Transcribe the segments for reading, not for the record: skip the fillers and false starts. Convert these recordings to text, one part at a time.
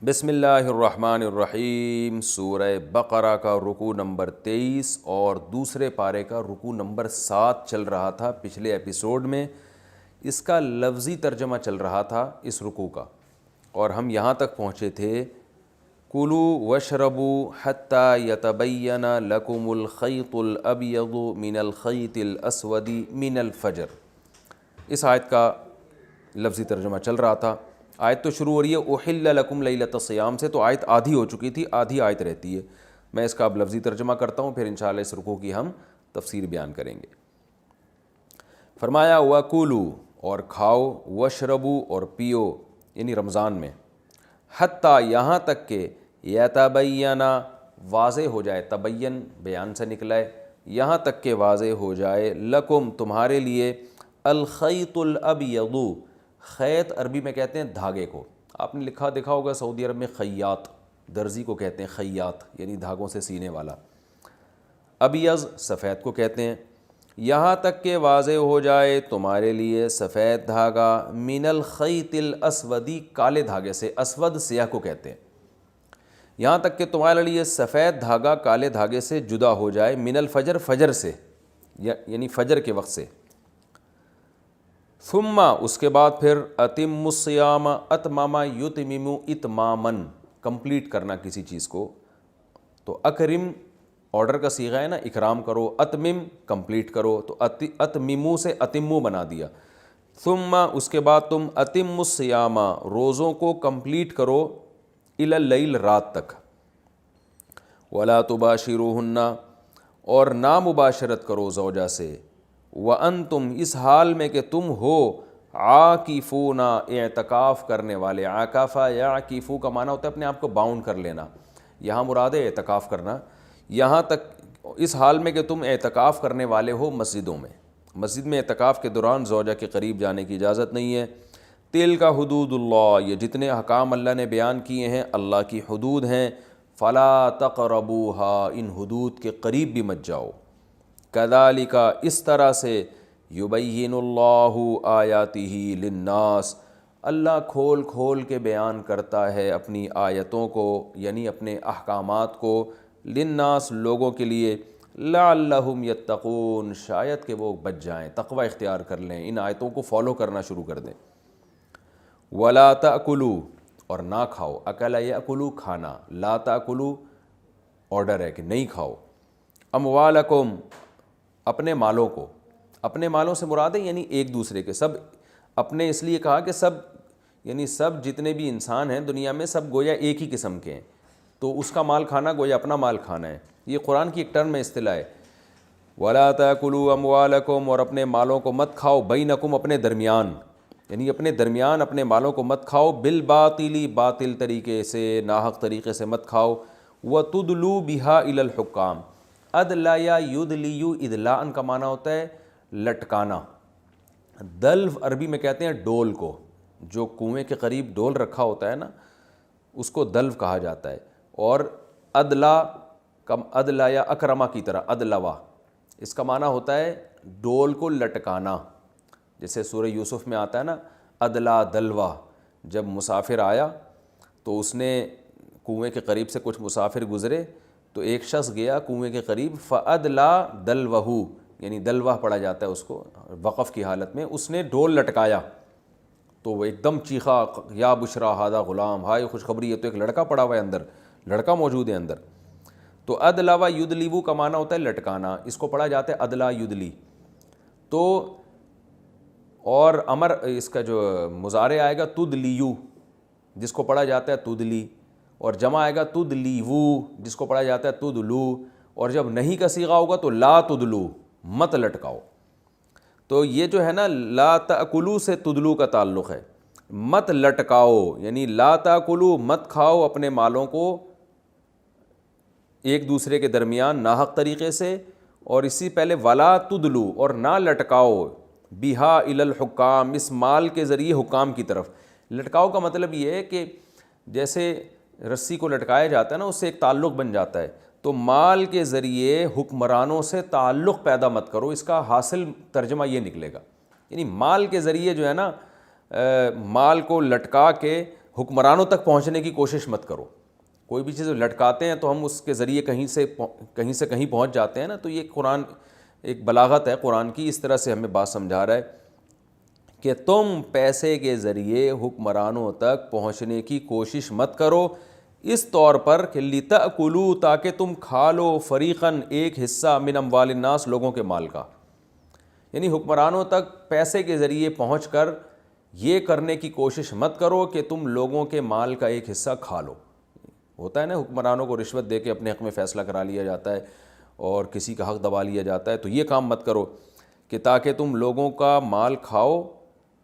بسم اللہ الرحمن الرحیم۔ سورہ بقرہ کا رکوع نمبر 23 اور دوسرے پارے کا رکوع نمبر 7 چل رہا تھا پچھلے ایپیسوڈ میں۔ اس کا لفظی ترجمہ چل رہا تھا اس رکوع کا، اور ہم یہاں تک پہنچے تھے کُلُوا واشربوا حتی یتبین لکم الخیط الابیض من الخیط الاسود من الفجر۔ اس آیت کا لفظی ترجمہ چل رہا تھا۔ آیت تو شروع ہو رہی ہے احل لکم لیلۃ الصیام سے، تو آیت آدھی ہو چکی تھی، آدھی آیت رہتی ہے۔ میں اس کا اب لفظی ترجمہ کرتا ہوں، پھر انشاءاللہ اس رکوع کی ہم تفسیر بیان کریں گے۔ فرمایا وَکُلُوا، اور کھاؤ، وَاشْرَبُوا، اور پیو، یعنی رمضان میں، حتیٰ، یہاں تک کہ یتبین، واضح ہو جائے، تبین بیان سے نکلا ہے، یہاں تک کہ واضح ہو جائے، لکم، تمہارے لیے، الخیط الابیض، خیط عربی میں کہتے ہیں دھاگے کو۔ آپ نے لکھا دیکھا ہوگا سعودی عرب میں خیاط، درزی کو کہتے ہیں خیاط، یعنی دھاگوں سے سینے والا۔ ابیض سفید کو کہتے ہیں۔ یہاں تک کہ واضح ہو جائے تمہارے لیے سفید دھاگا، من الخیط الاسودی، کالے دھاگے سے، اسود سیاہ کو کہتے ہیں۔ یہاں تک کہ تمہارے لیے سفید دھاگا کالے دھاگے سے جدا ہو جائے، من الفجر، فجر سے، یعنی فجر کے وقت سے۔ ثم، اس کے بعد پھر، اتم الصیام، اتمام یتمم اتمامن، کمپلیٹ کرنا کسی چیز کو، تو اکرم آرڈر کا صیغہ ہے نا، اکرام کرو، اتمم کمپلیٹ کرو، تو اتممو سے اتمو بنا دیا۔ ثم، اس کے بعد تم اتم الصیام، روزوں کو کمپلیٹ کرو، الی اللیل، رات تک۔ ولا تباشروہن، اور نا مباشرت کرو زوجہ سے، وانتم، اس حال میں کہ تم ہو، عاکفون، اعتکاف کرنے والے۔ عاکفہ یعکفو کا معنی ہوتا ہے اپنے آپ کو باؤنڈ کر لینا، یہاں مراد ہے اعتکاف کرنا۔ یہاں تک، اس حال میں کہ تم اعتکاف کرنے والے ہو مسجدوں میں۔ مسجد میں اعتکاف کے دوران زوجہ کے قریب جانے کی اجازت نہیں ہے۔ تلک حدود اللہ، یہ جتنے احکام اللہ نے بیان کیے ہیں اللہ کی حدود ہیں۔ فلا تقربوها، ان حدود کے قریب بھی مت جاؤ۔ کذالک، اس طرح سے، یبین اللہ آیاتہ للناس، اللہ کھول کھول کے بیان کرتا ہے اپنی آیتوں کو، یعنی اپنے احکامات کو، للناس، لوگوں کے لیے، لعلہم یتقون، شاید کہ وہ بچ جائیں، تقوی اختیار کر لیں، ان آیتوں کو فالو کرنا شروع کر دیں۔ ولا تأکلوا، اور نہ کھاؤ، اکل یأکلوا، کھانا، لا تأکلوا آرڈر ہے کہ نہیں کھاؤ، اموالکم، اپنے مالوں کو۔ اپنے مالوں سے مراد ہے یعنی ایک دوسرے کے، سب اپنے، اس لیے کہا کہ سب، یعنی سب جتنے بھی انسان ہیں دنیا میں سب گویا ایک ہی قسم کے ہیں، تو اس کا مال کھانا گویا اپنا مال کھانا ہے۔ یہ قرآن کی ایک ٹرم میں اصطلاح ہے۔ وَلَا تَأْكُلُوا أَمْوَالَكُمْ، اور اپنے مالوں کو مت کھاؤ، بینکم، اپنے درمیان، یعنی اپنے درمیان اپنے مالوں کو مت کھاؤ، بالباطل، باطل طریقے سے، ناحق طریقے سے مت کھاؤ، وَتُدْلُوا بِهَا إِلَى الْحُكَّامِ، ادلا یا یدلیو، ادلاً کا معنی ہوتا ہے لٹکانا۔ دلو عربی میں کہتے ہیں ڈول کو، جو کنویں کے قریب ڈول رکھا ہوتا ہے نا، اس کو دلو کہا جاتا ہے۔ اور ادلا، ادلا یا اکرما کی طرح، ادلوا، اس کا معنی ہوتا ہے ڈول کو لٹکانا۔ جیسے سورہ یوسف میں آتا ہے نا، ادلا دلوا، جب مسافر آیا تو اس نے کنویں کے قریب سے کچھ مسافر گزرے، تو ایک شخص گیا کنویں کے قریب، فَأَدْلَا دَلْوَهُ، یعنی دلوہ پڑھا جاتا ہے اس کو وقف کی حالت میں، اس نے ڈول لٹکایا تو وہ ایک دم چیخا، یا بشرا ھذا غلام، ہائے خوشخبری، یہ تو ایک لڑکا پڑا ہوا ہے اندر، لڑکا موجود ہے اندر۔ تو ادلا و یدلیو کا معنی ہوتا ہے لٹکانا، اس کو پڑھا جاتا ہے ادلا یدلی۔ تو اور امر، اس کا جو مضارع آئے گا تدلیو، جس کو پڑھا جاتا ہے تدلی، اور جمع آئے گا تدلیو، جس کو پڑھا جاتا ہے تدلو، اور جب نہیں کا صیغہ ہوگا تو لا تدلو، مت لٹکاؤ۔ تو یہ جو ہے نا، لا تأکلوا سے تدلو کا تعلق ہے، مت لٹکاؤ، یعنی لا تأکلوا، مت کھاؤ اپنے مالوں کو ایک دوسرے کے درمیان ناحق طریقے سے، اور اسی پہلے ولا تدلو، اور نہ لٹکاؤ، بہا الی الحکام، اس مال کے ذریعے حکام کی طرف۔ لٹکاؤ کا مطلب یہ ہے کہ جیسے رسی کو لٹکایا جاتا ہے نا، اس سے ایک تعلق بن جاتا ہے، تو مال کے ذریعے حکمرانوں سے تعلق پیدا مت کرو، اس کا حاصل ترجمہ یہ نکلے گا، یعنی مال کے ذریعے جو ہے نا، مال کو لٹکا کے حکمرانوں تک پہنچنے کی کوشش مت کرو. کوئی بھی چیز لٹکاتے ہیں تو ہم اس کے ذریعے کہیں سے کہیں پہنچ جاتے ہیں نا. تو یہ قرآن ایک بلاغت ہے قرآن کی, اس طرح سے ہمیں بات سمجھا رہا ہے کہ تم پیسے کے ذریعے حکمرانوں تک پہنچنے کی کوشش مت کرو, اس طور پر کہ لِتَأْكُلُوا, تاکہ تم کھا لو, فریقاً, ایک حصہ, من اموال الناس, لوگوں کے مال کا. یعنی حکمرانوں تک پیسے کے ذریعے پہنچ کر یہ کرنے کی کوشش مت کرو کہ تم لوگوں کے مال کا ایک حصہ کھا لو. ہوتا ہے نا حکمرانوں کو رشوت دے کے اپنے حق میں فیصلہ کرا لیا جاتا ہے اور کسی کا حق دبا لیا جاتا ہے. تو یہ کام مت کرو کہ تاکہ تم لوگوں کا مال کھاؤ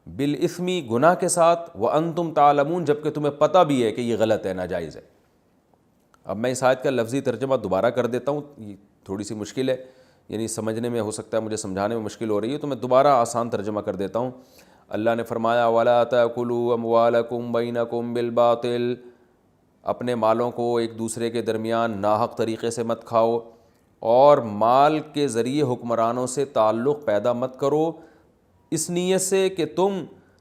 بالاسمی, گناہ کے ساتھ, وانتم تعلمون, جبکہ تمہیں پتہ بھی ہے کہ یہ غلط ہے, ناجائز ہے. اب میں اس آیت کا لفظی ترجمہ دوبارہ کر دیتا ہوں, یہ تھوڑی سی مشکل ہے, یعنی سمجھنے میں ہو سکتا ہے مجھے سمجھانے میں مشکل ہو رہی ہے, تو میں دوبارہ آسان ترجمہ کر دیتا ہوں. اللہ نے فرمایا وَلَا تَأْكُلُوا أَمْوَالَكُمْ بَيْنَكُمْ بِالْبَاطِلِ, اپنے مالوں کو ایک دوسرے کے درمیان ناحق طریقے سے مت کھاؤ, اور مال کے ذریعے حکمرانوں سے تعلق پیدا مت کرو اس نیت سے کہ تم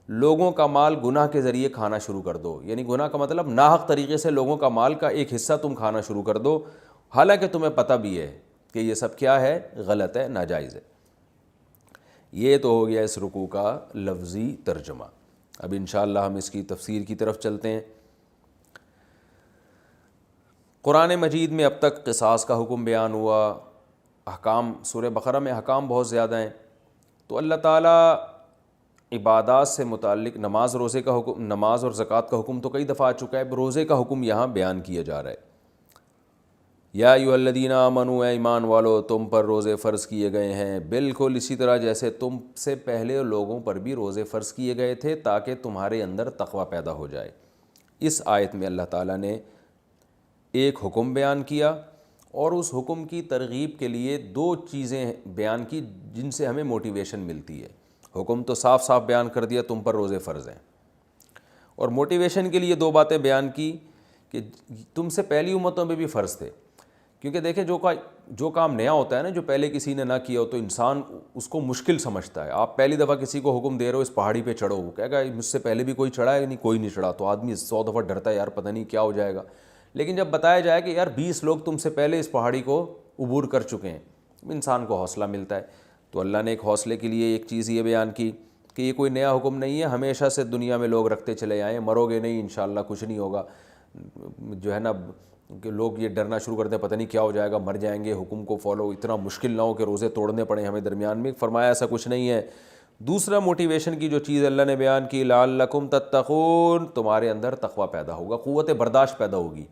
لوگوں کا مال گناہ کے ذریعے کھانا شروع کر دو. یعنی گناہ کا مطلب ناحق طریقے سے لوگوں کا مال کا ایک حصہ تم کھانا شروع کر دو, حالانکہ تمہیں پتہ بھی ہے کہ یہ سب کیا ہے, غلط ہے, ناجائز ہے. یہ تو ہو گیا اس رکوع کا لفظی ترجمہ. اب انشاءاللہ ہم اس کی تفسیر کی طرف چلتے ہیں. قرآن مجید میں اب تک قصاص کا حکم بیان ہوا, احکام, سورہ بقرہ میں احکام بہت زیادہ ہیں. تو اللہ تعالیٰ عبادات سے متعلق نماز, روزے کا حکم, نماز اور زکوٰۃ کا حکم تو کئی دفعہ آ چکا ہے, روزے کا حکم یہاں بیان کیا جا رہا ہے. یا ایھا الذین آمنوا, اے ایمان والو, تم پر روزے فرض کیے گئے ہیں, بالکل اسی طرح جیسے تم سے پہلے لوگوں پر بھی روزے فرض کیے گئے تھے, تاکہ تمہارے اندر تقوی پیدا ہو جائے. اس آیت میں اللہ تعالیٰ نے ایک حکم بیان کیا, اور اس حکم کی ترغیب کے لیے دو چیزیں بیان کی جن سے ہمیں موٹیویشن ملتی ہے. حکم تو صاف صاف بیان کر دیا تم پر روزے فرض ہیں, اور موٹیویشن کے لیے دو باتیں بیان کی کہ تم سے پہلی امتوں میں بھی فرض تھے. کیونکہ دیکھیں جو کام نیا ہوتا ہے نا, جو پہلے کسی نے نہ کیا ہو, تو انسان اس کو مشکل سمجھتا ہے. آپ پہلی دفعہ کسی کو حکم دے رہے ہو اس پہاڑی پہ چڑھو, وہ کہے گا مجھ سے پہلے بھی کوئی چڑھا ہے, نہیں کوئی نہیں چڑھا, تو آدمی 100 دفعہ ڈرتا ہے, یار پتہ نہیں کیا ہو جائے گا. لیکن جب بتایا جائے کہ یار 20 لوگ تم سے پہلے اس پہاڑی کو عبور کر چکے ہیں, انسان کو حوصلہ ملتا ہے. تو اللہ نے ایک حوصلے کے لیے ایک چیز یہ بیان کی کہ یہ کوئی نیا حکم نہیں ہے, ہمیشہ سے دنیا میں لوگ رکھتے چلے آئے ہیں, مرو گے نہیں انشاءاللہ, کچھ نہیں ہوگا. جو ہے نا کہ لوگ یہ ڈرنا شروع کرتے ہیں پتہ نہیں کیا ہو جائے گا, مر جائیں گے, حکم کو فالو اتنا مشکل نہ ہو کہ روزے توڑنے پڑیں ہمیں درمیان میں. فرمایا ایسا کچھ نہیں ہے. دوسرا موٹیویشن کی جو چیز اللہ نے بیان کی, لعلکم تتقون, تمہارے اندر تقوی پیدا ہوگا, قوت برداشت پیدا ہوگی.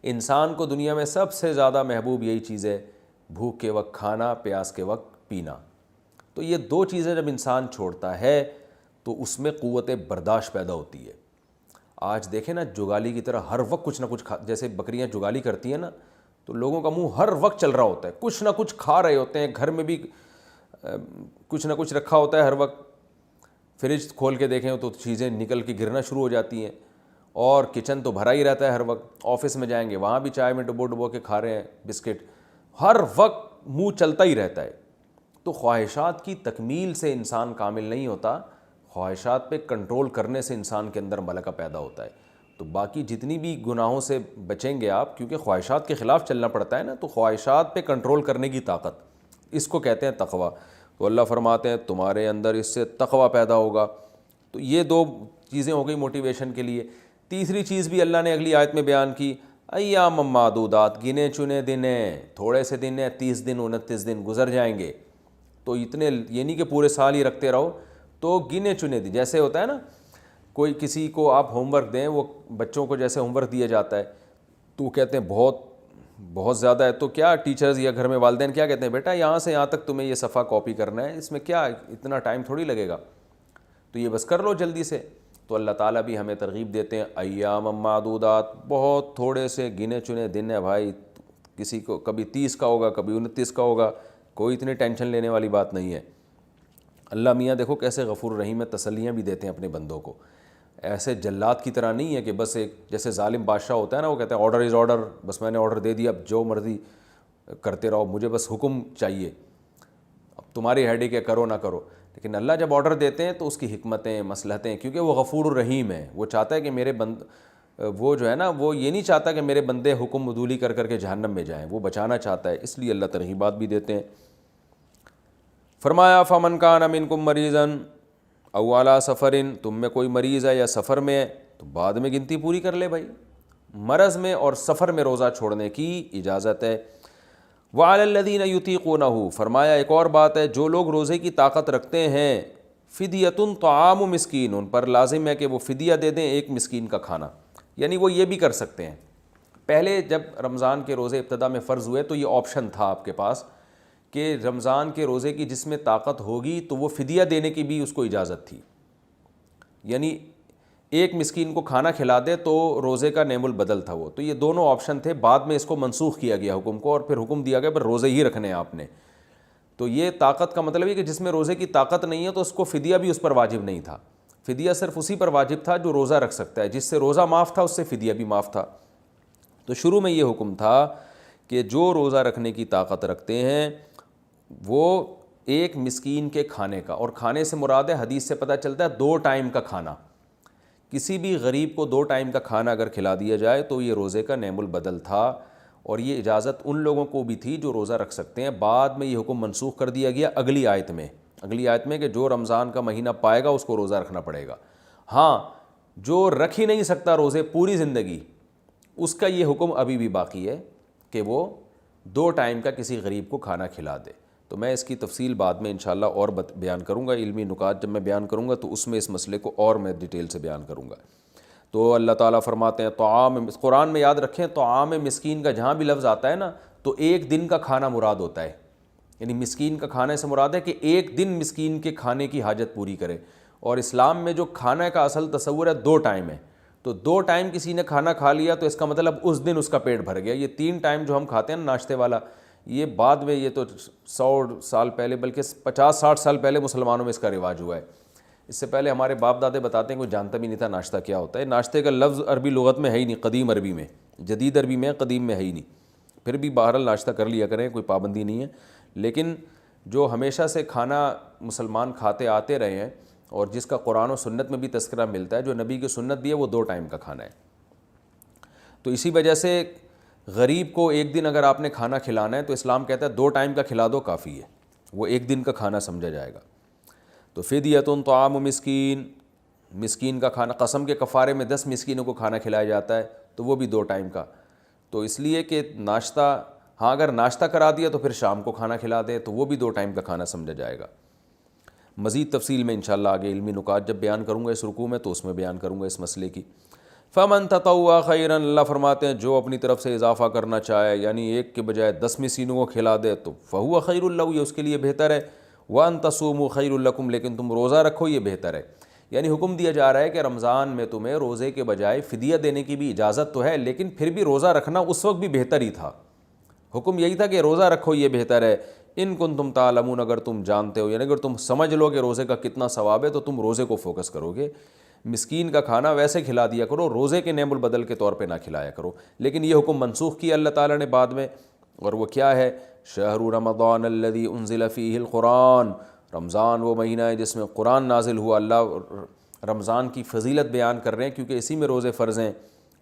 انسان کو دنیا میں سب سے زیادہ محبوب یہی چیز ہے, بھوک کے وقت کھانا, پیاس کے وقت پینا. تو یہ دو چیزیں جب انسان چھوڑتا ہے تو اس میں قوت برداشت پیدا ہوتی ہے. آج دیکھیں نا جگالی کی طرح ہر وقت کچھ نہ کچھ جیسے بکریاں جگالی کرتی ہیں نا, تو لوگوں کا منہ ہر وقت چل رہا ہوتا ہے, کچھ نہ کچھ کھا رہے ہوتے ہیں, گھر میں بھی کچھ نہ کچھ رکھا ہوتا ہے ہر وقت. فریج کھول کے دیکھیں تو چیزیں نکل کے گرنا شروع ہو جاتی ہیں, اور کچن تو بھرا ہی رہتا ہے ہر وقت. آفس میں جائیں گے وہاں بھی چائے میں ڈبو کے کھا رہے ہیں بسکٹ, ہر وقت منہ چلتا ہی رہتا ہے. تو خواہشات کی تکمیل سے انسان کامل نہیں ہوتا, خواہشات پہ کنٹرول کرنے سے انسان کے اندر ملکہ پیدا ہوتا ہے. تو باقی جتنی بھی گناہوں سے بچیں گے آپ, کیونکہ خواہشات کے خلاف چلنا پڑتا ہے نا, تو خواہشات پہ کنٹرول کرنے کی طاقت, اس کو کہتے ہیں تقوی. تو اللہ فرماتے ہیں تمہارے اندر اس سے تقوی پیدا ہوگا. تو یہ دو چیزیں ہو گئی موٹیویشن کے لیے. تیسری چیز بھی اللہ نے اگلی آیت میں بیان کی, ایام معدودات, گنے چنے دن ہیں, تھوڑے سے دن ہیں, 30 دن 29 دن گزر جائیں گے. تو اتنے یہ نہیں کہ پورے سال ہی رکھتے رہو, تو گنے چنے دن. جیسے ہوتا ہے نا کوئی کسی کو آپ ہوم ورک دیں, وہ بچوں کو جیسے ہوم ورک دیا جاتا ہے تو وہ کہتے ہیں بہت زیادہ ہے, تو کیا ٹیچرز یا گھر میں والدین کیا کہتے ہیں, بیٹا یہاں سے یہاں تک تمہیں یہ صفحہ کاپی کرنا ہے, اس میں کیا اتنا ٹائم تھوڑی لگے گا, تو یہ بس کر لو جلدی سے. تو اللہ تعالیٰ بھی ہمیں ترغیب دیتے ہیں, ایام معدودات, بہت تھوڑے سے گنے چنے دن ہے بھائی, کسی کو کبھی 30 کا ہوگا, کبھی 29 کا ہوگا, کوئی اتنی ٹینشن لینے والی بات نہیں ہے. اللہ میاں دیکھو کیسے غفور رحیم ہے, تسلیاں بھی دیتے ہیں اپنے بندوں کو. ایسے جلات کی طرح نہیں ہے کہ بس ایک جیسے ظالم بادشاہ ہوتا ہے نا, وہ کہتے ہیں آرڈر از آرڈر, بس میں نے آرڈر دے دیا, اب جو مرضی کرتے رہو, مجھے بس حکم چاہیے, اب تمہاری ہیڈیک ہے, کرو نہ کرو. لیکن اللہ جب آرڈر دیتے ہیں تو اس کی حکمتیں مصلحتیں، کیونکہ وہ غفور الرحیم ہے، وہ چاہتا ہے کہ میرے وہ جو ہے نا وہ یہ نہیں چاہتا کہ میرے بندے حکم عدولی کر کر کے جہنم میں جائیں، وہ بچانا چاہتا ہے، اس لیے اللہ ترغیبات بھی دیتے ہیں۔ فرمایا فمن کان منکم مریضا او علی سفر، تم میں کوئی مریض ہے یا سفر میں ہے تو بعد میں گنتی پوری کر لے بھائی، مرض میں اور سفر میں روزہ چھوڑنے کی اجازت ہے۔ وعلی الذین یطیقونہ، فرمایا ایک اور بات ہے، جو لوگ روزے کی طاقت رکھتے ہیں، فدیۃ طعام مسکین، ان پر لازم ہے کہ وہ فدیہ دے دیں ایک مسکین کا کھانا، یعنی وہ یہ بھی کر سکتے ہیں۔ پہلے جب رمضان کے روزے ابتدا میں فرض ہوئے تو یہ آپشن تھا آپ کے پاس کہ رمضان کے روزے کی جس میں طاقت ہوگی تو وہ فدیہ دینے کی بھی اس کو اجازت تھی، یعنی ایک مسکین کو کھانا کھلا دے تو روزے کا نعم البدل تھا وہ، تو یہ دونوں آپشن تھے، بعد میں اس کو منسوخ کیا گیا حکم کو، اور پھر حکم دیا گیا پر روزے ہی رکھنے ہیں آپ نے۔ تو یہ طاقت کا مطلب ہے کہ جس میں روزے کی طاقت نہیں ہے تو اس کو فدیہ بھی اس پر واجب نہیں تھا، فدیہ صرف اسی پر واجب تھا جو روزہ رکھ سکتا ہے، جس سے روزہ معاف تھا اس سے فدیہ بھی معاف تھا۔ تو شروع میں یہ حکم تھا کہ جو روزہ رکھنے کی طاقت رکھتے ہیں وہ ایک مسکین کے کھانے کا، اور کھانے سے مراد ہے، حدیث سے پتہ چلتا ہے 2 ٹائم کا کھانا، کسی بھی غریب کو 2 ٹائم کا کھانا اگر کھلا دیا جائے تو یہ روزے کا نعم البدل تھا، اور یہ اجازت ان لوگوں کو بھی تھی جو روزہ رکھ سکتے ہیں۔ بعد میں یہ حکم منسوخ کر دیا گیا اگلی آیت میں کہ جو رمضان کا مہینہ پائے گا اس کو روزہ رکھنا پڑے گا۔ ہاں، جو رکھ ہی نہیں سکتا روزے پوری زندگی، اس کا یہ حکم ابھی بھی باقی ہے کہ وہ 2 ٹائم کا کسی غریب کو کھانا کھلا دے۔ تو میں اس کی تفصیل بعد میں انشاءاللہ اور بیان کروں گا، علمی نکات جب میں بیان کروں گا تو اس میں اس مسئلے کو اور میں ڈیٹیل سے بیان کروں گا۔ تو اللہ تعالیٰ فرماتے ہیں طعام، قرآن میں یاد رکھیں طعام مسکین کا جہاں بھی لفظ آتا ہے نا تو ایک دن کا کھانا مراد ہوتا ہے، یعنی مسکین کا کھانے سے مراد ہے کہ ایک دن مسکین کے کھانے کی حاجت پوری کرے۔ اور اسلام میں جو کھانا کا اصل تصور ہے 2 ٹائم ہے، تو 2 ٹائم کسی نے کھانا کھا لیا تو اس کا مطلب اس دن اس کا پیٹ بھر گیا۔ یہ 3 ٹائم جو ہم کھاتے ہیں نا ناشتے والا، یہ بعد میں، یہ تو 100 سال پہلے بلکہ 50-60 سال پہلے مسلمانوں میں اس کا رواج ہوا ہے۔ اس سے پہلے ہمارے باپ دادے بتاتے ہیں کوئی جانتا بھی نہیں تھا ناشتہ کیا ہوتا ہے۔ ناشتے کا لفظ عربی لغت میں ہے ہی نہیں، قدیم عربی میں، جدید عربی میں، قدیم میں ہے ہی نہیں۔ پھر بھی بہرحال ناشتہ کر لیا کریں، کوئی پابندی نہیں ہے، لیکن جو ہمیشہ سے کھانا مسلمان کھاتے آتے رہے ہیں اور جس کا قرآن و سنت میں بھی تذکرہ ملتا ہے، جو نبی کی سنت بھی ہے، وہ 2 ٹائم کا کھانا ہے۔ تو اسی وجہ سے غریب کو ایک دن اگر آپ نے کھانا کھلانا ہے تو اسلام کہتا ہے 2 ٹائم کا کھلا دو کافی ہے، وہ ایک دن کا کھانا سمجھا جائے گا۔ تو فدیۃ طعام مسکین، مسکین کا کھانا، قسم کے کفارے میں 10 مسکینوں کو کھانا کھلایا جاتا ہے تو وہ بھی 2 ٹائم کا، تو اس لیے کہ ناشتہ، ہاں اگر ناشتہ کرا دیا تو پھر شام کو کھانا کھلا دے تو وہ بھی 2 ٹائم کا کھانا سمجھا جائے گا۔ مزید تفصیل میں انشاءاللہ آگے علمی نکات جب بیان کروں گا اس رکوع میں تو اس میں بیان کروں گا اس مسئلے کی۔ فمن تطوع خیرا، اللہ فرماتے ہیں جو اپنی طرف سے اضافہ کرنا چاہے، یعنی ایک کے بجائے 10 مسکینوں کو کھلا دے تو فہو خیر لہ، یہ اس کے لیے بہتر ہے۔ وان تصوموا خیر لکم، لیکن تم روزہ رکھو یہ بہتر ہے۔ یعنی حکم دیا جا رہا ہے کہ رمضان میں تمہیں روزے کے بجائے فدیہ دینے کی بھی اجازت تو ہے، لیکن پھر بھی روزہ رکھنا اس وقت بھی بہتر ہی تھا۔ حکم یہی تھا کہ روزہ رکھو یہ بہتر ہے۔ ان کنتم تعلمون، اگر تم جانتے ہو، یعنی اگر تم سمجھ لو کہ روزے کا کتنا ثواب ہے تو تم روزے کو فوکس کرو گے۔ مسکین کا کھانا ویسے کھلا دیا کرو، روزے کے نعم البدل کے طور پہ نہ کھلایا کرو۔ لیکن یہ حکم منسوخ کیا اللہ تعالیٰ نے بعد میں، اور وہ کیا ہے؟ شہر رمضان الذی انزل فیہ القرآن، رمضان وہ مہینہ ہے جس میں قرآن نازل ہوا۔ اللہ رمضان کی فضیلت بیان کر رہے ہیں کیونکہ اسی میں روزے فرض ہیں۔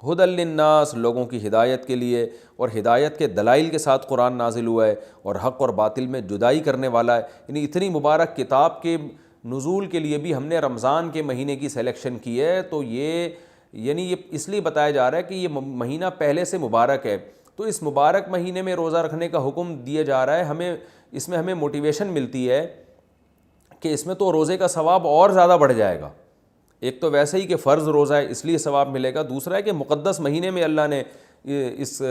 ہدی للناس، لوگوں کی ہدایت کے لیے، اور ہدایت کے دلائل کے ساتھ قرآن نازل ہوا ہے، اور حق اور باطل میں جدائی کرنے والا ہے۔ یعنی اتنی مبارک کتاب کے نزول کے لیے بھی ہم نے رمضان کے مہینے کی سلیکشن کی ہے، تو یہ یعنی یہ اس لیے بتایا جا رہا ہے کہ یہ مہینہ پہلے سے مبارک ہے، تو اس مبارک مہینے میں روزہ رکھنے کا حکم دیا جا رہا ہے۔ ہمیں اس میں ہمیں موٹیویشن ملتی ہے کہ اس میں تو روزے کا ثواب اور زیادہ بڑھ جائے گا۔ ایک تو ویسے ہی کہ فرض روزہ ہے اس لیے ثواب ملے گا، دوسرا ہے کہ مقدس مہینے میں اللہ نے اس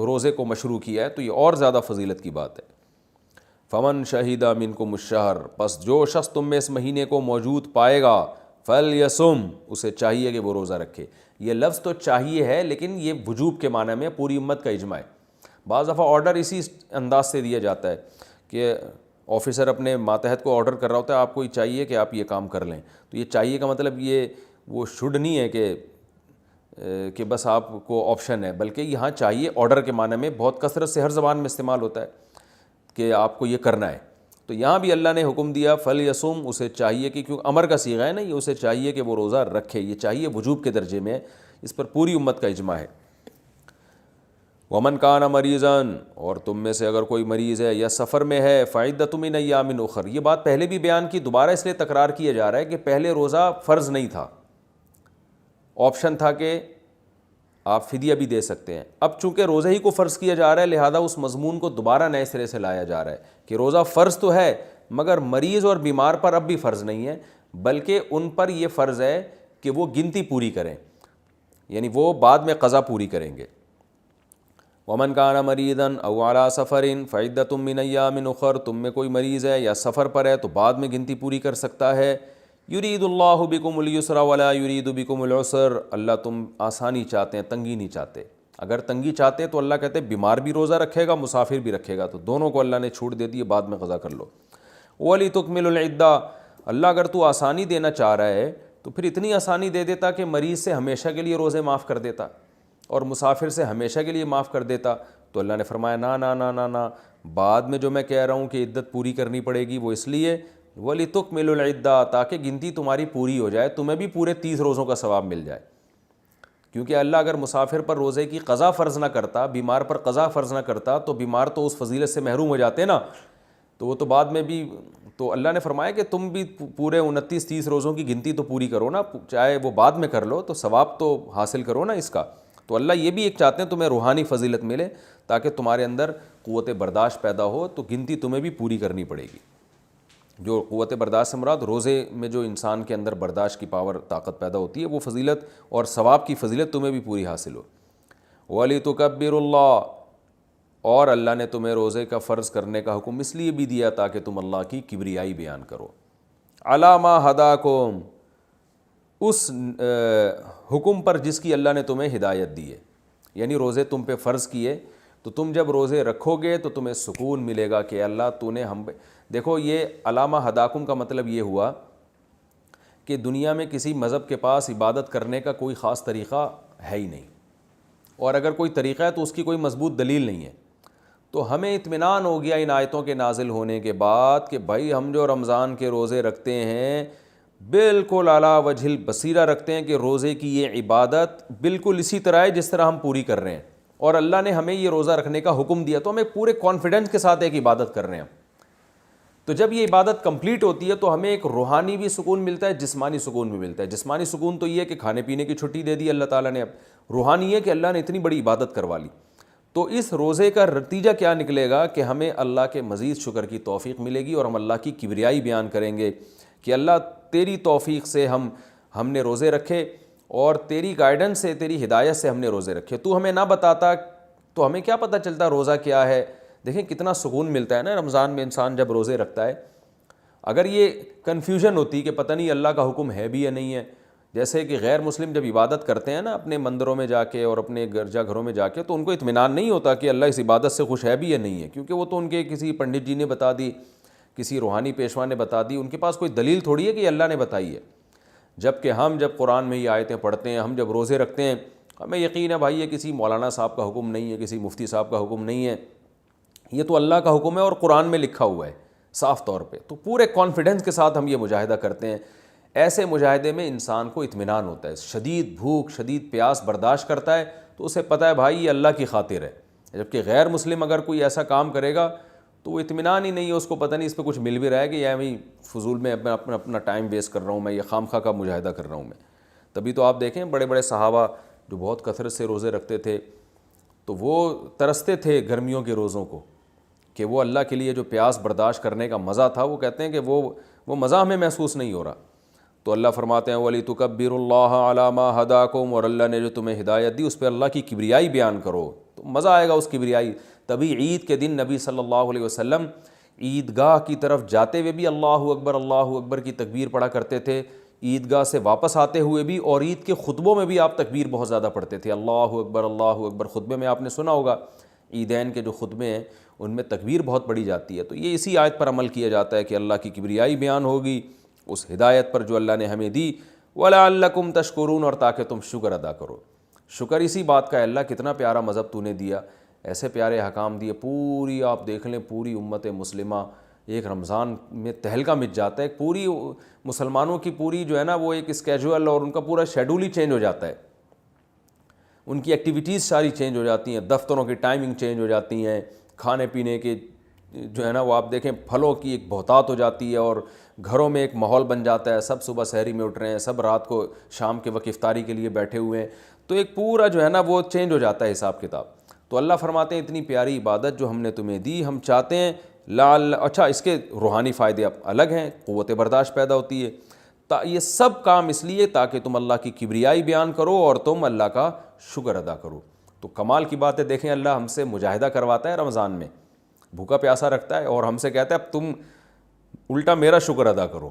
روزے کو مشروع کیا ہے تو یہ اور زیادہ فضیلت کی بات ہے۔ فمن شہید منکم الشہر، پس جو شخص تم میں اس مہینے کو موجود پائے گا، فلیصم، اسے چاہیے کہ وہ روزہ رکھے۔ یہ لفظ تو چاہیے ہے لیکن یہ وجوب کے معنی میں، پوری امت کا اجماع ہے۔ بعض دفعہ آرڈر اسی انداز سے دیا جاتا ہے کہ آفیسر اپنے ماتحت کو آرڈر کر رہا ہوتا ہے آپ کو یہ چاہیے کہ آپ یہ کام کر لیں، تو یہ چاہیے کا مطلب یہ وہ شوڈ نہیں ہے کہ بس آپ کو آپشن ہے، بلکہ یہاں چاہیے آرڈر کے معنی میں بہت کثرت سے ہر زبان میں استعمال ہوتا ہے کہ آپ کو یہ کرنا ہے۔ تو یہاں بھی اللہ نے حکم دیا فلیصم، اسے چاہیے کہ کیونکہ امر کا صیغہ ہے نا یہ، اسے چاہیے کہ وہ روزہ رکھے، یہ چاہیے وجوب کے درجے میں ہے، اس پر پوری امت کا اجماع ہے۔ ومن کان مریضا، اور تم میں سے اگر کوئی مریض ہے یا سفر میں ہے، فعدۃ من ایام اخر، یہ بات پہلے بھی بیان کی، دوبارہ اس لیے تکرار کیا جا رہا ہے کہ پہلے روزہ فرض نہیں تھا، آپشن تھا کہ آپ فدیہ بھی دے سکتے ہیں، اب چونکہ روزہ ہی کو فرض کیا جا رہا ہے لہذا اس مضمون کو دوبارہ نئے سرے سے لایا جا رہا ہے کہ روزہ فرض تو ہے مگر مریض اور بیمار پر اب بھی فرض نہیں ہے، بلکہ ان پر یہ فرض ہے کہ وہ گنتی پوری کریں، یعنی وہ بعد میں قضا پوری کریں گے۔ ومن کان مریضا او علی سفر فعدۃ من ایام اخر، تم میں کوئی مریض ہے یا سفر پر ہے تو بعد میں گنتی پوری کر سکتا ہے۔ یرید اللہ بکم الیسر ولا یرید بکم العسر، اللہ تم آسانی چاہتے ہیں، تنگی نہیں چاہتے، اگر تنگی چاہتے تو اللہ کہتے ہیں بیمار بھی روزہ رکھے گا مسافر بھی رکھے گا، تو دونوں کو اللہ نے چھوٹ دے دی، بعد میں قضا کر لو۔ وَلِتُكْمِلُ الْعِدَّةَ، اللہ اگر تو آسانی دینا چاہ رہا ہے تو پھر اتنی آسانی دے دیتا کہ مریض سے ہمیشہ کے لیے روزے معاف کر دیتا اور مسافر سے ہمیشہ کے لیے معاف کر دیتا، تو اللہ نے فرمایا نا نا نا نا نا، بعد میں جو میں کہہ رہا ہوں کہ عدت پوری کرنی پڑے گی وہ اس لیے وَلِتُكْمِلُ الْعِدَّةَ، تاکہ گنتی تمہاری پوری ہو جائے، تمہیں بھی پورے 30 روزوں کا ثواب مل جائے، کیونکہ اللہ اگر مسافر پر روزے کی قضا فرض نہ کرتا، بیمار پر قضا فرض نہ کرتا تو بیمار تو اس فضیلت سے محروم ہو جاتے نا، تو وہ تو بعد میں بھی، تو اللہ نے فرمایا کہ تم بھی پورے 29-30 روزوں کی گنتی تو پوری کرو نا، چاہے وہ بعد میں کر لو تو ثواب تو حاصل کرو نا اس کا۔ تو اللہ یہ بھی ایک چاہتے ہیں تمہیں روحانی فضیلت ملے تاکہ تمہارے اندر قوت برداشت پیدا ہو، تو گنتی تمہیں بھی پوری کرنی پڑے گی۔ جو قوت برداشت سے مراد روزے میں جو انسان کے اندر برداشت کی پاور طاقت پیدا ہوتی ہے وہ فضیلت اور ثواب کی فضیلت تمہیں بھی پوری حاصل ہو۔ وَلِتُكَبِّرُوا اللَّهَ، اور اللہ نے تمہیں روزے کا فرض کرنے کا حکم اس لیے بھی دیا تاکہ تم اللہ کی کبریائی بیان کرو۔ عَلَىٰ مَا هَدَاكُمْ، اس حکم پر جس کی اللہ نے تمہیں ہدایت دی ہے، یعنی روزے تم پہ فرض کیے تو تم جب روزے رکھو گے تو تمہیں سکون ملے گا کہ اللہ تو نے ہم، دیکھو یہ علامہ ہداکم کا مطلب یہ ہوا کہ دنیا میں کسی مذہب کے پاس عبادت کرنے کا کوئی خاص طریقہ ہے ہی نہیں، اور اگر کوئی طریقہ ہے تو اس کی کوئی مضبوط دلیل نہیں ہے، تو ہمیں اطمینان ہو گیا ان آیتوں کے نازل ہونے کے بعد کہ بھائی ہم جو رمضان کے روزے رکھتے ہیں بالکل اعلیٰ وجہ البصیرہ رکھتے ہیں کہ روزے کی یہ عبادت بالکل اسی طرح ہے جس طرح ہم پوری کر رہے ہیں، اور اللہ نے ہمیں یہ روزہ رکھنے کا حکم دیا تو ہمیں پورے کانفیڈنس کے ساتھ ایک عبادت کر رہے ہیں۔ تو جب یہ عبادت کمپلیٹ ہوتی ہے تو ہمیں ایک روحانی بھی سکون ملتا ہے، جسمانی سکون بھی ملتا ہے۔ جسمانی سکون تو یہ ہے کہ کھانے پینے کی چھٹی دے دی اللہ تعالیٰ نے، اب روحانی ہے کہ اللہ نے اتنی بڑی عبادت کروا لی۔ تو اس روزے کا نتیجہ کیا نکلے گا کہ ہمیں اللہ کے مزید شکر کی توفیق ملے گی اور ہم اللہ کی کبریائی بیان کریں گے کہ اللہ تیری توفیق سے ہم نے روزے رکھے اور تیری گائیڈنس سے، تیری ہدایت سے ہم نے روزے رکھے، تو ہمیں نہ بتاتا تو ہمیں کیا پتہ چلتا روزہ کیا ہے۔ دیکھیں کتنا سکون ملتا ہے نا رمضان میں انسان جب روزے رکھتا ہے۔ اگر یہ کنفیوژن ہوتی کہ پتہ نہیں اللہ کا حکم ہے بھی یا نہیں ہے، جیسے کہ غیر مسلم جب عبادت کرتے ہیں نا اپنے مندروں میں جا کے اور اپنے گرجا گھروں میں جا کے، تو ان کو اطمینان نہیں ہوتا کہ اللہ اس عبادت سے خوش ہے بھی یا نہیں ہے، کیونکہ وہ تو ان کے کسی پنڈت جی نے بتا دی، کسی روحانی پیشوا نے بتا دی، ان کے پاس کوئی دلیل تھوڑی ہے کہ اللہ نے بتائی ہے۔ جبکہ ہم جب قرآن میں یہ آیتیں پڑھتے ہیں، ہم جب روزے رکھتے ہیں، ہمیں یقین ہے بھائی یہ کسی مولانا صاحب کا حکم نہیں ہے، کسی مفتی صاحب کا حکم نہیں ہے، یہ تو اللہ کا حکم ہے اور قرآن میں لکھا ہوا ہے صاف طور پہ، تو پورے کانفیڈنس کے ساتھ ہم یہ مجاہدہ کرتے ہیں۔ ایسے مجاہدے میں انسان کو اطمینان ہوتا ہے، شدید بھوک شدید پیاس برداشت کرتا ہے تو اسے پتہ ہے بھائی یہ اللہ کی خاطر ہے۔ جبکہ غیر مسلم اگر کوئی ایسا کام کرے گا تو وہ اطمینان ہی نہیں ہے، اس کو پتہ نہیں اس پہ کچھ مل بھی رہا ہے کہ یا میں فضول میں اپنا ٹائم ویسٹ کر رہا ہوں، میں یہ خام خواہ کا مجاہدہ کر رہا ہوں میں۔ تبھی تو آپ دیکھیں بڑے بڑے صحابہ جو بہت کثرت سے روزے رکھتے تھے تو وہ ترستے تھے گرمیوں کے روزوں کو کہ وہ اللہ کے لیے جو پیاس برداشت کرنے کا مزہ تھا، وہ کہتے ہیں کہ وہ مزہ ہمیں محسوس نہیں ہو رہا۔ تو اللہ فرماتے ہیں وَلِتُكَبِّرُوا اللَّهَ عَلَىٰ مَا هَدَاكُمْ، اور اللہ نے جو تمہیں ہدایت دی اس پہ اللہ کی کبریائی بیان کرو، تو مزہ آئے گا اس کبریائی۔ تبھی عید کے دن نبی صلی اللہ علیہ وسلم عیدگاہ کی طرف جاتے ہوئے بھی اللہ اکبر کی تکبیر پڑھا کرتے تھے، عیدگاہ سے واپس آتے ہوئے بھی، اور عید کے خطبوں میں بھی آپ تکبیر بہت زیادہ پڑھتے تھے، اللہ اکبر۔ خطبے میں آپ نے سنا ہوگا عیدین کے جو خطبے ہیں ان میں تکبیر بہت پڑھی جاتی ہے، تو یہ اسی آیت پر عمل کیا جاتا ہے کہ اللہ کی کبریائی بیان ہوگی اس ہدایت پر جو اللہ نے ہمیں دی، وَلَعَلَّكُمْ تَشْكُرُونَ، اور تاکہ تم شکر ادا کرو۔ شکر اسی بات کا ہے، اللہ کتنا پیارا مذہب تو نے دیا، ایسے پیارے احکام دیے، پوری آپ دیکھ لیں پوری امت مسلمہ ایک رمضان میں تہلکہ مچ جاتا ہے، پوری مسلمانوں کی پوری جو ہے نا وہ ایک اسکیجول اور ان کا پورا شیڈول ہی چینج ہو جاتا ہے، ان کی ایکٹیویٹیز ساری چینج ہو جاتی ہیں، دفتروں کی ٹائمنگ چینج ہو جاتی ہیں، کھانے پینے کے جو ہے نا وہ آپ دیکھیں پھلوں کی ایک بہتات ہو جاتی ہے، اور گھروں میں ایک ماحول بن جاتا ہے، سب صبح سحری میں اٹھ رہے ہیں، سب رات کو شام کے وقت افطاری کے لیے بیٹھے ہوئے ہیں، تو ایک پورا جو ہے نا وہ چینج ہو جاتا ہے حساب کتاب۔ تو اللہ فرماتے ہیں اتنی پیاری عبادت جو ہم نے تمہیں دی، ہم چاہتے ہیں اچھا اس کے روحانی فائدے اب الگ ہیں، قوت برداشت پیدا ہوتی ہے، یہ سب کام اس لیے تاکہ تم اللہ کی کبریائی بیان کرو اور تم اللہ کا شکر ادا کرو۔ تو کمال کی بات ہے، دیکھیں اللہ ہم سے مجاہدہ کرواتا ہے رمضان میں، بھوکا پیاسا رکھتا ہے اور ہم سے کہتا ہے اب تم الٹا میرا شکر ادا کرو۔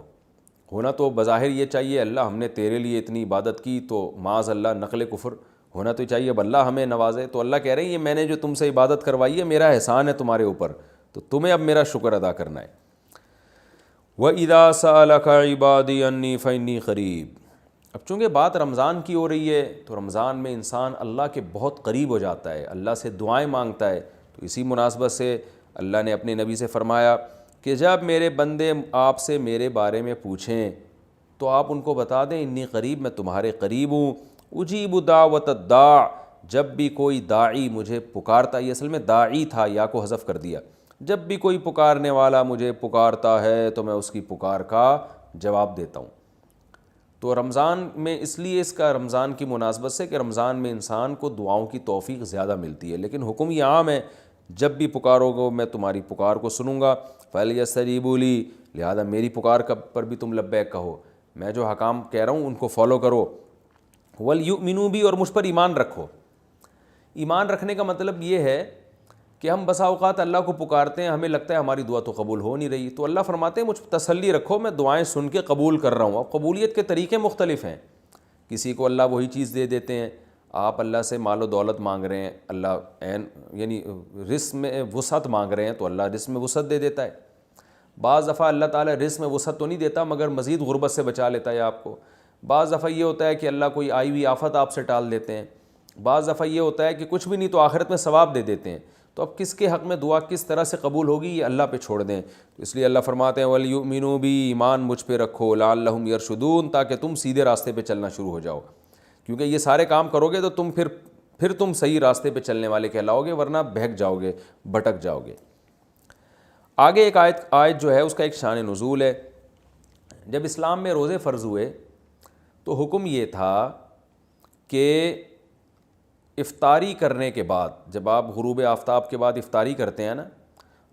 ہونا تو بظاہر یہ چاہیے اللہ ہم نے تیرے لیے اتنی عبادت کی تو معاذ اللہ نقل کفر ہونا تو چاہیے، اب اللہ ہمیں نوازے، تو اللہ کہہ رہے ہیں یہ میں نے جو تم سے عبادت کروائی ہے میرا احسان ہے تمہارے اوپر، تو تمہیں اب میرا شکر ادا کرنا ہے۔ وَإِذَا سَأَلَكَ عِبَادِي عَنِّي فَإِنِّي قَرِيبٌ۔ اب چونکہ بات رمضان کی ہو رہی ہے تو رمضان میں انسان اللہ کے بہت قریب ہو جاتا ہے، اللہ سے دعائیں مانگتا ہے، تو اسی مناسبت سے اللہ نے اپنے نبی سے فرمایا کہ جب میرے بندے آپ سے میرے بارے میں پوچھیں تو آپ ان کو بتا دیں انی قریب، میں تمہارے قریب ہوں، اجیب دعوت الداع، جب بھی کوئی داعی مجھے پکارتا، یہ اصل میں داعی تھا، یا کو حذف کر دیا، جب بھی کوئی پکارنے والا مجھے پکارتا ہے تو میں اس کی پکار کا جواب دیتا ہوں۔ تو رمضان میں اس لیے اس کا رمضان کی مناسبت سے کہ رمضان میں انسان کو دعاؤں کی توفیق زیادہ ملتی ہے، لیکن حکم یہ عام ہے جب بھی پکارو گے میں تمہاری پکار کو سنوں گا، فَلْيَسْتَجِیبُوا لِی، لہذا میری پکار پر بھی تم لبیک کہو، میں جو حکام کہہ رہا ہوں ان کو فالو کرو، وَلْيُؤْمِنُوا بِی، اور مجھ پر ایمان رکھو۔ ایمان رکھنے کا مطلب یہ ہے کہ ہم بسا اوقات اللہ کو پکارتے ہیں، ہمیں لگتا ہے ہماری دعا تو قبول ہو نہیں رہی، تو اللہ فرماتے ہیں مجھ پر تسلی رکھو، میں دعائیں سن کے قبول کر رہا ہوں۔ اب قبولیت کے طریقے مختلف ہیں، کسی کو اللہ وہی چیز دے دیتے ہیں، آپ اللہ سے مال و دولت مانگ رہے ہیں، اللہ یعنی رزق میں وسعت مانگ رہے ہیں تو اللہ رزق میں وسعت دے دیتا ہے۔ بعض دفعہ اللہ تعالیٰ رزق میں وسعت تو نہیں دیتا مگر مزید غربت سے بچا لیتا ہے آپ کو۔ بعض دفعہ یہ ہوتا ہے کہ اللہ کوئی آئی ہوئی آفت آپ سے ٹال دیتے ہیں۔ بعض دفعہ یہ ہوتا ہے کہ کچھ بھی نہیں تو آخرت میں ثواب دے دیتے ہیں۔ تو اب کس کے حق میں دعا کس طرح سے قبول ہوگی یہ اللہ پہ چھوڑ دیں۔ تو اس لیے اللہ فرماتے ہیں وَلْيُؤْمِنُوا بِی، ایمان مجھ پہ رکھو، لَعَلَّهُمْ يَرْشُدُونَ، تاکہ تم سیدھے راستے پہ چلنا شروع ہو جاؤ، کیونکہ یہ سارے کام کرو گے تو تم پھر تم صحیح راستے پہ چلنے والے کہلاؤ گے، ورنہ بہک جاؤ گے، بھٹک جاؤ گے۔ آگے ایک آیت جو ہے اس کا ایک شان نزول ہے۔ جب اسلام میں روزے فرض ہوئے تو حکم یہ تھا کہ افطاری کرنے کے بعد، جب آپ غروب آفتاب کے بعد افطاری کرتے ہیں نا،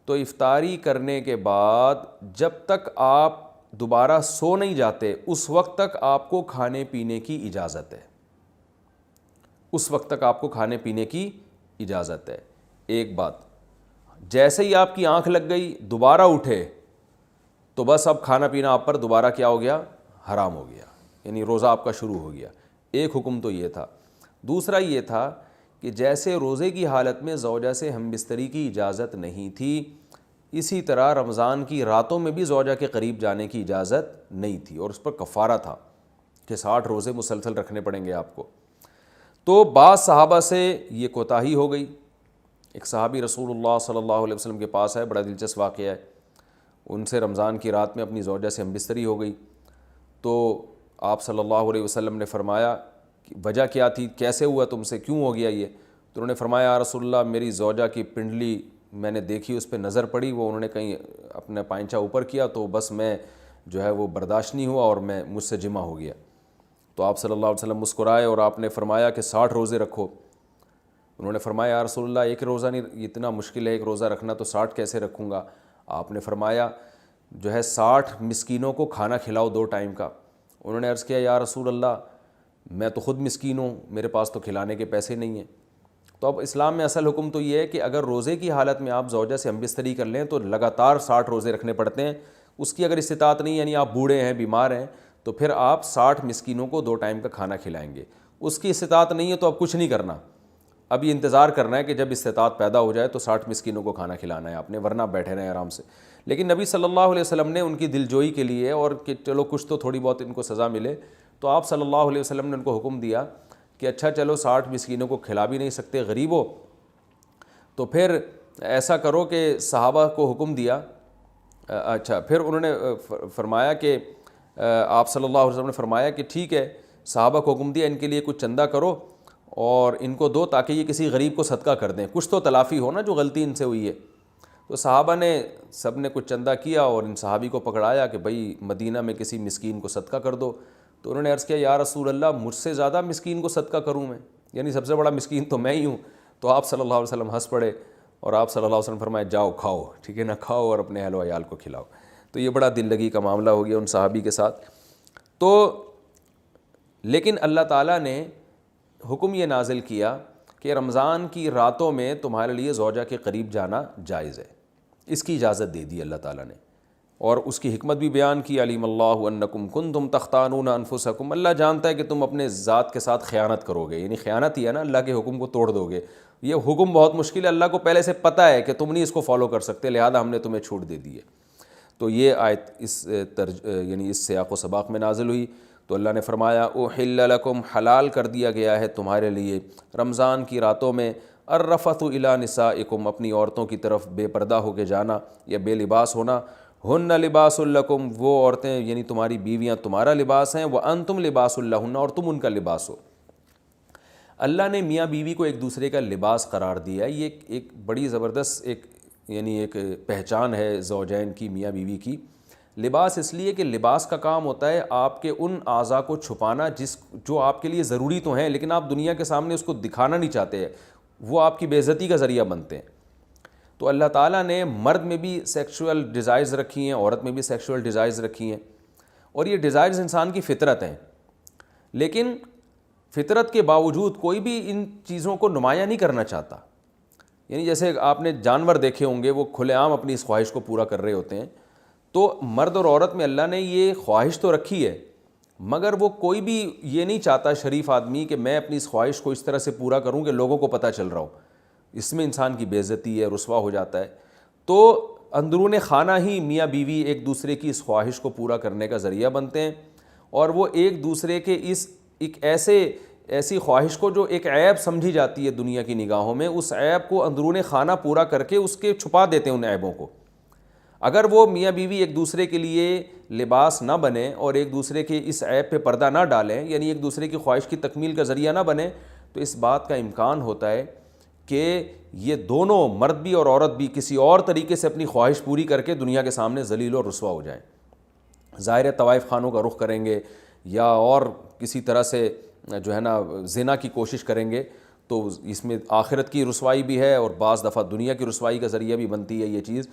تو افطاری کرنے کے بعد جب تک آپ دوبارہ سو نہیں جاتے اس وقت تک آپ کو کھانے پینے کی اجازت ہے، اس وقت تک آپ کو کھانے پینے کی اجازت ہے۔ ایک بات، جیسے ہی آپ کی آنکھ لگ گئی دوبارہ اٹھے تو بس اب کھانا پینا آپ پر دوبارہ کیا ہو گیا؟ حرام ہو گیا، یعنی روزہ آپ کا شروع ہو گیا۔ ایک حکم تو یہ تھا۔ دوسرا یہ تھا کہ جیسے روزے کی حالت میں زوجہ سے ہم بستری کی اجازت نہیں تھی، اسی طرح رمضان کی راتوں میں بھی زوجہ کے قریب جانے کی اجازت نہیں تھی، اور اس پر کفارہ تھا کہ 60 روزے مسلسل رکھنے پڑیں گے آپ کو۔ تو بعض صحابہ سے یہ کوتاہی ہو گئی۔ ایک صحابی رسول اللہ صلی اللہ علیہ وسلم کے پاس ہے، بڑا دلچسپ واقعہ ہے، ان سے رمضان کی رات میں اپنی زوجہ سے ہم بستری ہو گئی، تو آپ صلی اللہ علیہ وسلم نے فرمایا کہ وجہ کیا تھی، کیسے ہوا تم سے، کیوں ہو گیا یہ؟ تو انہوں نے فرمایا یا رسول اللہ میری زوجہ کی پنڈلی میں نے دیکھی، اس پہ نظر پڑی، وہ انہوں نے کہیں اپنا پائنچہ اوپر کیا تو بس میں جو ہے وہ برداشت نہیں ہوا اور مجھ سے جمع ہو گیا۔ تو آپ صلی اللہ علیہ وسلم مسکرائے اور آپ نے فرمایا کہ 60 روزے رکھو۔ انہوں نے فرمایا یا رسول اللہ ایک روزہ نہیں، اتنا مشکل ہے ایک روزہ رکھنا، تو 60 کیسے رکھوں گا؟ آپ نے فرمایا جو ہے 60 مسکینوں کو کھانا کھلاؤ 2 ٹائم کا۔ انہوں نے عرض کیا یا رسول اللہ میں تو خود مسکین ہوں، میرے پاس تو کھلانے کے پیسے نہیں ہیں۔ تو اب اسلام میں اصل حکم تو یہ ہے کہ اگر روزے کی حالت میں آپ زوجہ سے ہم بستری کر لیں تو لگاتار 60 روزے رکھنے پڑتے ہیں۔ اس کی اگر استطاعت نہیں، یعنی آپ بوڑھے ہیں، بیمار ہیں، تو پھر آپ 60 مسکینوں کو 2 ٹائم کا کھانا کھلائیں گے۔ اس کی استطاعت نہیں ہے تو اب کچھ نہیں کرنا، اب یہ انتظار کرنا ہے کہ جب استطاعت پیدا ہو جائے تو 60 مسکینوں کو کھانا کھلانا ہے آپ نے، ورنہ بیٹھے رہیں آرام سے۔ لیکن نبی صلی اللہ علیہ وسلم نے ان کی دل جوئی کے لیے اور کہ چلو کچھ تو تھوڑی بہت ان کو سزا ملے، تو آپ صلی اللہ علیہ وسلم نے ان کو حکم دیا کہ اچھا چلو 60 مسکینوں کو کھلا بھی نہیں سکتے، غریب ہو، تو پھر ایسا کرو کہ صحابہ کو حکم دیا اچھا پھر انہوں نے فرمایا کہ آپ صلی اللہ علیہ وسلم نے فرمایا کہ ٹھیک ہے، صحابہ کو حکم دیا ان کے لیے کچھ چندہ کرو اور ان کو دو تاکہ یہ کسی غریب کو صدقہ کر دیں، کچھ تو تلافی ہو نا جو غلطی ان سے ہوئی ہے۔ تو صحابہ نے سب نے کچھ چندہ کیا اور ان صحابی کو پکڑایا کہ بھائی مدینہ میں کسی مسکین کو صدقہ کر دو۔ تو انہوں نے عرض کیا یا رسول اللہ مجھ سے زیادہ مسکین کو صدقہ کروں میں، یعنی سب سے بڑا مسکین تو میں ہی ہوں۔ تو آپ صلی اللہ علیہ وسلم ہنس پڑے اور آپ صلی اللہ علیہ وسلم فرمایا جاؤ کھاؤ، ٹھیک ہے نا، کھاؤ اور اپنے اہل و عیال کو کھلاؤ۔ تو یہ بڑا دل لگی کا معاملہ ہو گیا ان صحابی کے ساتھ۔ تو لیکن اللہ تعالیٰ نے حکم یہ نازل کیا کہ رمضان کی راتوں میں تمہارے لیے زوجہ کے قریب جانا جائز ہے، اس کی اجازت دے دی اللہ تعالیٰ نے، اور اس کی حکمت بھی بیان کی۔ علیم اللہ انکم کنتم تختانون انفسکم، اللہ جانتا ہے کہ تم اپنے ذات کے ساتھ خیانت کرو گے، یعنی خیانت ہی ہے نا، اللہ کے حکم کو توڑ دو گے۔ یہ حکم بہت مشکل ہے، اللہ کو پہلے سے پتہ ہے کہ تم نہیں اس کو فالو کر سکتے، لہذا ہم نے تمہیں چھوٹ دے دی ہے۔ تو یہ آیت یعنی اس سیاق و سباق میں نازل ہوئی۔ تو اللہ نے فرمایا احل لکم، حلال کر دیا گیا ہے تمہارے لیے رمضان کی راتوں میں، الرفث الی نسائکم، اپنی عورتوں کی طرف بے پردہ ہو کے جانا یا بے لباس ہونا، ہن لباس لکم، وہ عورتیں یعنی تمہاری بیویاں تمہارا لباس ہیں، وانتم لباس لہن، اور تم ان کا لباس ہو۔ اللہ نے میاں بیوی کو ایک دوسرے کا لباس قرار دیا، یہ ایک بڑی زبردست ایک پہچان ہے زوجین کی، میاں بیوی کی۔ لباس اس لیے کہ لباس کا کام ہوتا ہے آپ کے ان اعضاء کو چھپانا جو آپ کے لیے ضروری تو ہیں لیکن آپ دنیا کے سامنے اس کو دکھانا نہیں چاہتے، وہ آپ کی بے عزتی کا ذریعہ بنتے ہیں۔ تو اللہ تعالیٰ نے مرد میں بھی سیکشول ڈیزائرز رکھی ہیں، عورت میں بھی سیکشول ڈیزائرز رکھی ہیں، اور یہ ڈیزائرز انسان کی فطرت ہیں، لیکن فطرت کے باوجود کوئی بھی ان چیزوں کو نمایاں نہیں کرنا چاہتا۔ یعنی جیسے آپ نے جانور دیکھے ہوں گے، وہ کھلے عام اپنی اس خواہش کو پورا کر رہے ہوتے ہیں، تو مرد اور عورت میں اللہ نے یہ خواہش تو رکھی ہے، مگر وہ کوئی بھی یہ نہیں چاہتا شریف آدمی کہ میں اپنی اس خواہش کو اس طرح سے پورا کروں کہ لوگوں کو پتہ چل رہا ہو، اس میں انسان کی بے عزتی ہے، رسوا ہو جاتا ہے۔ تو اندرون خانہ ہی میاں بیوی ایک دوسرے کی اس خواہش کو پورا کرنے کا ذریعہ بنتے ہیں، اور وہ ایک دوسرے کے ایک ایسی خواہش کو جو ایک عیب سمجھی جاتی ہے دنیا کی نگاہوں میں، اس عیب کو اندرون خانہ پورا کر کے اس کے چھپا دیتے ہیں ان عیبوں کو۔ اگر وہ میاں بیوی ایک دوسرے کے لیے لباس نہ بنے اور ایک دوسرے کے اس عیب پہ پردہ نہ ڈالیں، یعنی ایک دوسرے کی خواہش کی تکمیل کا ذریعہ نہ بنے، تو اس بات کا امکان ہوتا ہے کہ یہ دونوں مرد بھی اور عورت بھی کسی اور طریقے سے اپنی خواہش پوری کر کے دنیا کے سامنے ذلیل اور رسوا ہو جائیں۔ ظاہر طوائف خانوں کا رخ کریں گے یا اور کسی طرح سے جو ہے نا زنا کی کوشش کریں گے، تو اس میں آخرت کی رسوائی بھی ہے اور بعض دفعہ دنیا کی رسوائی کا ذریعہ بھی بنتی ہے یہ چیز۔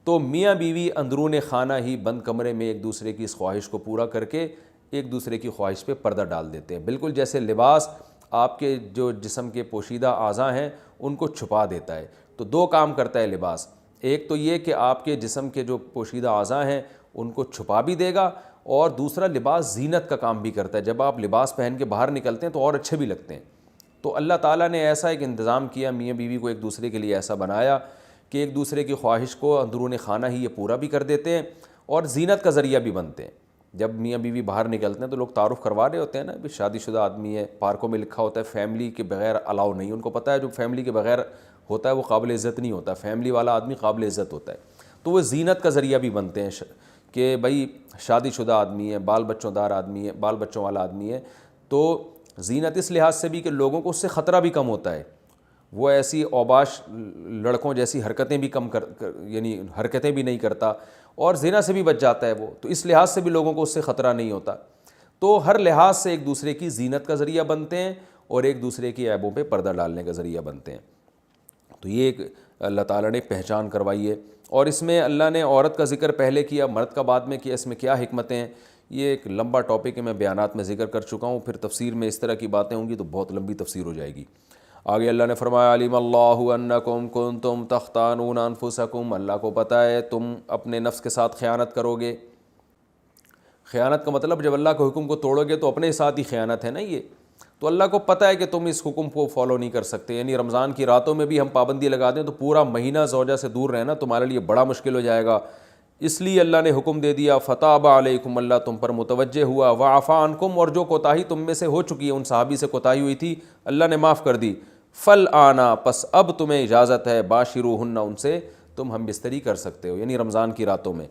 تو میاں بیوی اندرون خانہ ہی بند کمرے میں ایک دوسرے کی اس خواہش کو پورا کر کے ایک دوسرے کی خواہش پہ پردہ ڈال دیتے ہیں، بالکل جیسے لباس آپ کے جو جسم کے پوشیدہ اعضاء ہیں ان کو چھپا دیتا ہے۔ تو دو کام کرتا ہے لباس، ایک تو یہ کہ آپ کے جسم کے جو پوشیدہ اعضاء ہیں ان کو چھپا بھی دے گا، اور دوسرا لباس زینت کا کام بھی کرتا ہے، جب آپ لباس پہن کے باہر نکلتے ہیں تو اور اچھے بھی لگتے ہیں۔ تو اللہ تعالیٰ نے ایسا ایک انتظام کیا، میاں بیوی کو ایک دوسرے کے لیے ایسا بنایا کہ ایک دوسرے کی خواہش کو اندرون خانہ ہی یہ پورا بھی کر دیتے ہیں اور زینت کا ذریعہ بھی بنتے ہیں۔ جب میاں بیوی باہر نکلتے ہیں تو لوگ تعارف کروا رہے ہوتے ہیں نا، شادی شدہ آدمی ہے، پارکوں میں لکھا ہوتا ہے فیملی کے بغیر الاؤ نہیں، ان کو پتہ ہے جو فیملی کے بغیر ہوتا ہے وہ قابل عزت نہیں ہوتا، فیملی والا آدمی قابل عزت ہوتا ہے۔ تو وہ زینت کا ذریعہ بھی بنتے ہیں کہ بھائی شادی شدہ آدمی ہے، بال بچوں دار آدمی ہے، بال بچوں والا آدمی ہے، تو زینت اس لحاظ سے بھی کہ لوگوں کو اس سے خطرہ بھی کم ہوتا ہے، وہ ایسی اوباش لڑکوں جیسی حرکتیں بھی یعنی حرکتیں بھی نہیں کرتا، اور زنا سے بھی بچ جاتا ہے وہ، تو اس لحاظ سے بھی لوگوں کو اس سے خطرہ نہیں ہوتا۔ تو ہر لحاظ سے ایک دوسرے کی زینت کا ذریعہ بنتے ہیں اور ایک دوسرے کی عیبوں پہ پردہ ڈالنے کا ذریعہ بنتے ہیں۔ تو یہ ایک اللہ تعالیٰ نے پہچان کروائی ہے، اور اس میں اللہ نے عورت کا ذکر پہلے کیا، مرد کا بعد میں کیا، اس میں کیا حکمتیں ہیں، یہ ایک لمبا ٹاپک ہے، میں بیانات میں ذکر کر چکا ہوں، پھر تفسیر میں اس طرح کی باتیں ہوں گی تو بہت لمبی تفسیر ہو جائے گی۔ آگے اللہ نے فرمایا علیم اللہ انکم کنتم تختانون انفسکم، اللہ کو پتہ ہے تم اپنے نفس کے ساتھ خیانت کرو گے۔ خیانت کا مطلب جب اللہ کے حکم کو توڑو گے تو اپنے ساتھ ہی خیانت ہے نا یہ، تو اللہ کو پتہ ہے کہ تم اس حکم کو فالو نہیں کر سکتے، یعنی رمضان کی راتوں میں بھی ہم پابندی لگا دیں تو پورا مہینہ زوجہ سے دور رہنا تمہارے لیے بڑا مشکل ہو جائے گا، اس لیے اللہ نے حکم دے دیا فتاب علیکم، اللہ تم پر متوجہ ہوا، وعفا عنکم، اور جو کوتاہی تم میں سے ہو چکی ہے، ان صحابی سے کوتاہی ہوئی تھی اللہ نے معاف کر دی، فالآن، پس اب تمہیں اجازت ہے، باشروہن، ان سے تم ہم بستری کر سکتے ہو، یعنی رمضان کی راتوں میں۔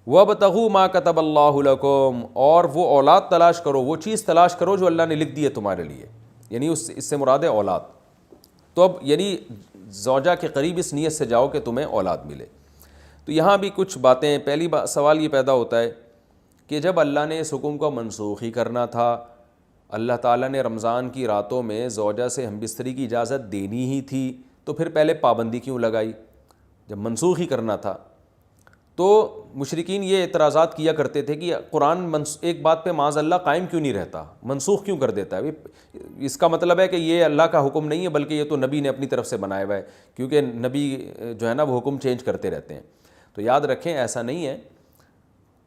وَابْتَغُوا مَا كَتَبَ اللَّهُ لَكُمْ، اور وہ اولاد تلاش کرو، وہ چیز تلاش کرو جو اللہ نے لکھ دی ہے تمہارے لیے، یعنی اس سے مراد ہے اولاد۔ تو اب یعنی زوجہ کے قریب اس نیت سے جاؤ کہ تمہیں اولاد ملے۔ تو یہاں بھی کچھ باتیں، پہلی سوال یہ پیدا ہوتا ہے کہ جب اللہ نے اس حکم کو منسوخ ہی کرنا تھا، اللہ تعالیٰ نے رمضان کی راتوں میں زوجہ سے ہم بستری کی اجازت دینی ہی تھی، تو پھر پہلے پابندی کیوں لگائی جب منسوخ ہی کرنا تھا؟ تو مشرکین یہ اعتراضات کیا کرتے تھے کہ قرآن ایک بات پہ معاذ اللہ قائم کیوں نہیں رہتا، منسوخ کیوں کر دیتا ہے؟ اس کا مطلب ہے کہ یہ اللہ کا حکم نہیں ہے بلکہ یہ تو نبی نے اپنی طرف سے بنایا ہوا ہے، کیونکہ نبی جو ہے نا وہ حکم چینج کرتے رہتے ہیں۔ تو یاد رکھیں ایسا نہیں ہے،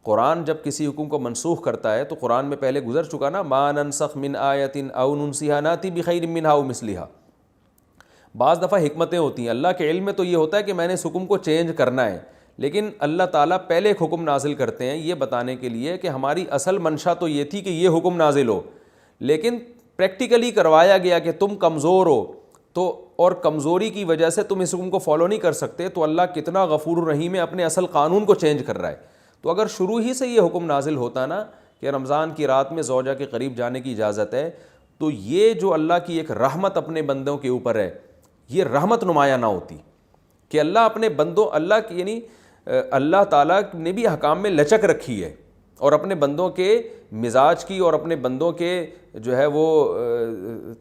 قرآن جب کسی حکم کو منسوخ کرتا ہے تو قرآن میں پہلے گزر چکا نا، ما ننسخ من آیت او ننسیھا ناتی بخیر منھا او مثلھا۔ بعض دفعہ حکمتیں ہوتی ہیں، اللہ کے علم میں تو یہ ہوتا ہے کہ میں نے اس حکم کو چینج کرنا ہے، لیکن اللہ تعالیٰ پہلے ایک حکم نازل کرتے ہیں یہ بتانے کے لیے کہ ہماری اصل منشا تو یہ تھی کہ یہ حکم نازل ہو، لیکن پریکٹیکلی کروایا گیا کہ تم کمزور ہو تو، اور کمزوری کی وجہ سے تم اس حکم کو فالو نہیں کر سکتے، تو اللہ کتنا غفور الرحیم ہے، اپنے اصل قانون کو چینج کر رہا ہے۔ تو اگر شروع ہی سے یہ حکم نازل ہوتا نا کہ رمضان کی رات میں زوجہ کے قریب جانے کی اجازت ہے، تو یہ جو اللہ کی ایک رحمت اپنے بندوں کے اوپر ہے، یہ رحمت نمایاں نہ ہوتی کہ اللہ اپنے بندوں، اللہ کی یعنی اللہ تعالیٰ نے بھی احکام میں لچک رکھی ہے، اور اپنے بندوں کے مزاج کی اور اپنے بندوں کے جو ہے وہ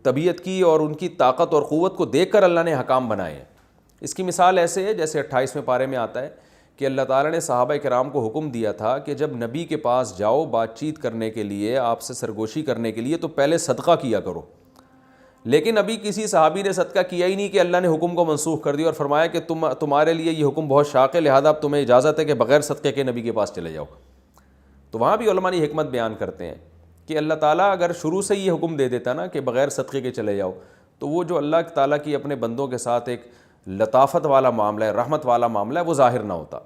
طبیعت کی اور ان کی طاقت اور قوت کو دیکھ کر اللہ نے احکام بنائے ہیں۔ اس کی مثال ایسے ہے جیسے 28ویں پارے میں آتا ہے کہ اللہ تعالیٰ نے صحابہ کرام کو حکم دیا تھا کہ جب نبی کے پاس جاؤ بات چیت کرنے کے لیے، آپ سے سرگوشی کرنے کے لیے، تو پہلے صدقہ کیا کرو، لیکن ابھی کسی صحابی نے صدقہ کیا ہی نہیں کہ اللہ نے حکم کو منسوخ کر دیا اور فرمایا کہ تمہارے لیے یہ حکم بہت شاق ہے، لہذا اب تمہیں اجازت ہے کہ بغیر صدقے کے نبی کے پاس چلے جاؤ۔ تو وہاں بھی علماء نے حکمت بیان کرتے ہیں کہ اللہ تعالیٰ اگر شروع سے یہ حکم دے دیتا نا کہ بغیر صدقے کے چلے جاؤ، تو وہ جو اللہ تعالیٰ کی اپنے بندوں کے ساتھ ایک لطافت والا معاملہ ہے، رحمت والا معاملہ ہے، وہ ظاہر نہ ہوتا۔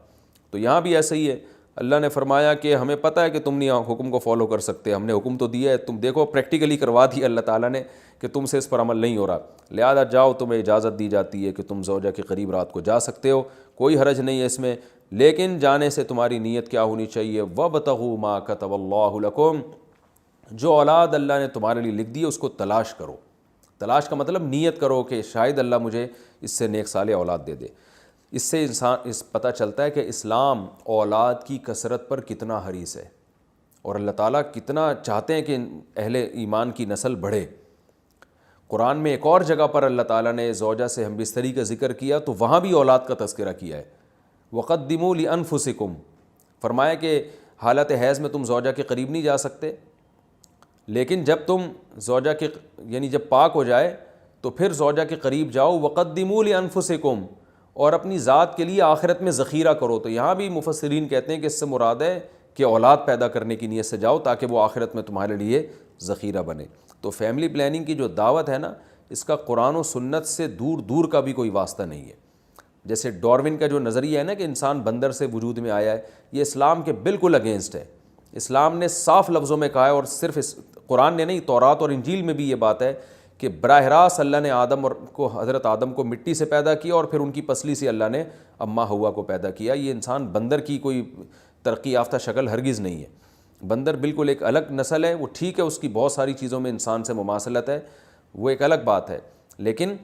تو یہاں بھی ایسا ہی ہے، اللہ نے فرمایا کہ ہمیں پتہ ہے کہ تم نہیں حکم کو فالو کر سکتے، ہم نے حکم تو دیا ہے، تم دیکھو پریکٹیکلی کروا دیا اللہ تعالیٰ نے کہ تم سے اس پر عمل نہیں ہو رہا، لہذا جاؤ، تمہیں اجازت دی جاتی ہے کہ تم زوجہ کے قریب رات کو جا سکتے ہو، کوئی حرج نہیں ہے اس میں، لیکن جانے سے تمہاری نیت کیا ہونی چاہیے؟ وَابْتَغُوا مَا كَتَبَ اللَّهُ لَكُمْ، جو اولاد اللہ نے تمہارے لیے لکھ دی ہے اس کو تلاش کرو۔ تلاش کا مطلب نیت کرو کہ شاید اللہ مجھے اس سے نیک صالح اولاد دے دے۔ اس سے اس پتہ چلتا ہے کہ اسلام اولاد کی کثرت پر کتنا حریص ہے، اور اللہ تعالیٰ کتنا چاہتے ہیں کہ اہل ایمان کی نسل بڑھے۔ قرآن میں ایک اور جگہ پر اللہ تعالیٰ نے زوجہ سے ہم بستری کا ذکر کیا تو وہاں بھی اولاد کا تذکرہ کیا ہے۔ وَقَدِّمُوا لِأَنفُسِكُمْ، فرمایا کہ حالت حیض میں تم زوجہ کے قریب نہیں جا سکتے، لیکن جب تم زوجہ کے یعنی جب پاک ہو جائے تو پھر زوجہ کے قریب جاؤ۔ وَقَدِّمُوا لِأَنفُسِكُمْ، اور اپنی ذات کے لیے آخرت میں ذخیرہ کرو۔ تو یہاں بھی مفسرین کہتے ہیں کہ اس سے مراد ہے کہ اولاد پیدا کرنے کی نیت سے جاؤ تاکہ وہ آخرت میں تمہارے لیے ذخیرہ بنے۔ تو فیملی پلاننگ کی جو دعوت ہے نا، اس کا قرآن و سنت سے دور دور کا بھی کوئی واسطہ نہیں ہے۔ جیسے ڈاروین کا جو نظریہ ہے نا کہ انسان بندر سے وجود میں آیا ہے، یہ اسلام کے بالکل اگینسٹ ہے۔ اسلام نے صاف لفظوں میں کہا ہے، اور صرف قرآن نے نہیں، تورات اور انجیل میں بھی یہ بات ہے کہ براہ راست اللہ نے حضرت آدم کو مٹی سے پیدا کیا، اور پھر ان کی پسلی سے اللہ نے اماں حوا کو پیدا کیا۔ یہ انسان بندر کی کوئی ترقی یافتہ شکل ہرگز نہیں ہے۔ بندر بالکل ایک الگ نسل ہے، وہ ٹھیک ہے اس کی بہت ساری چیزوں میں انسان سے مماثلت ہے، وہ ایک الگ بات ہے، لیکن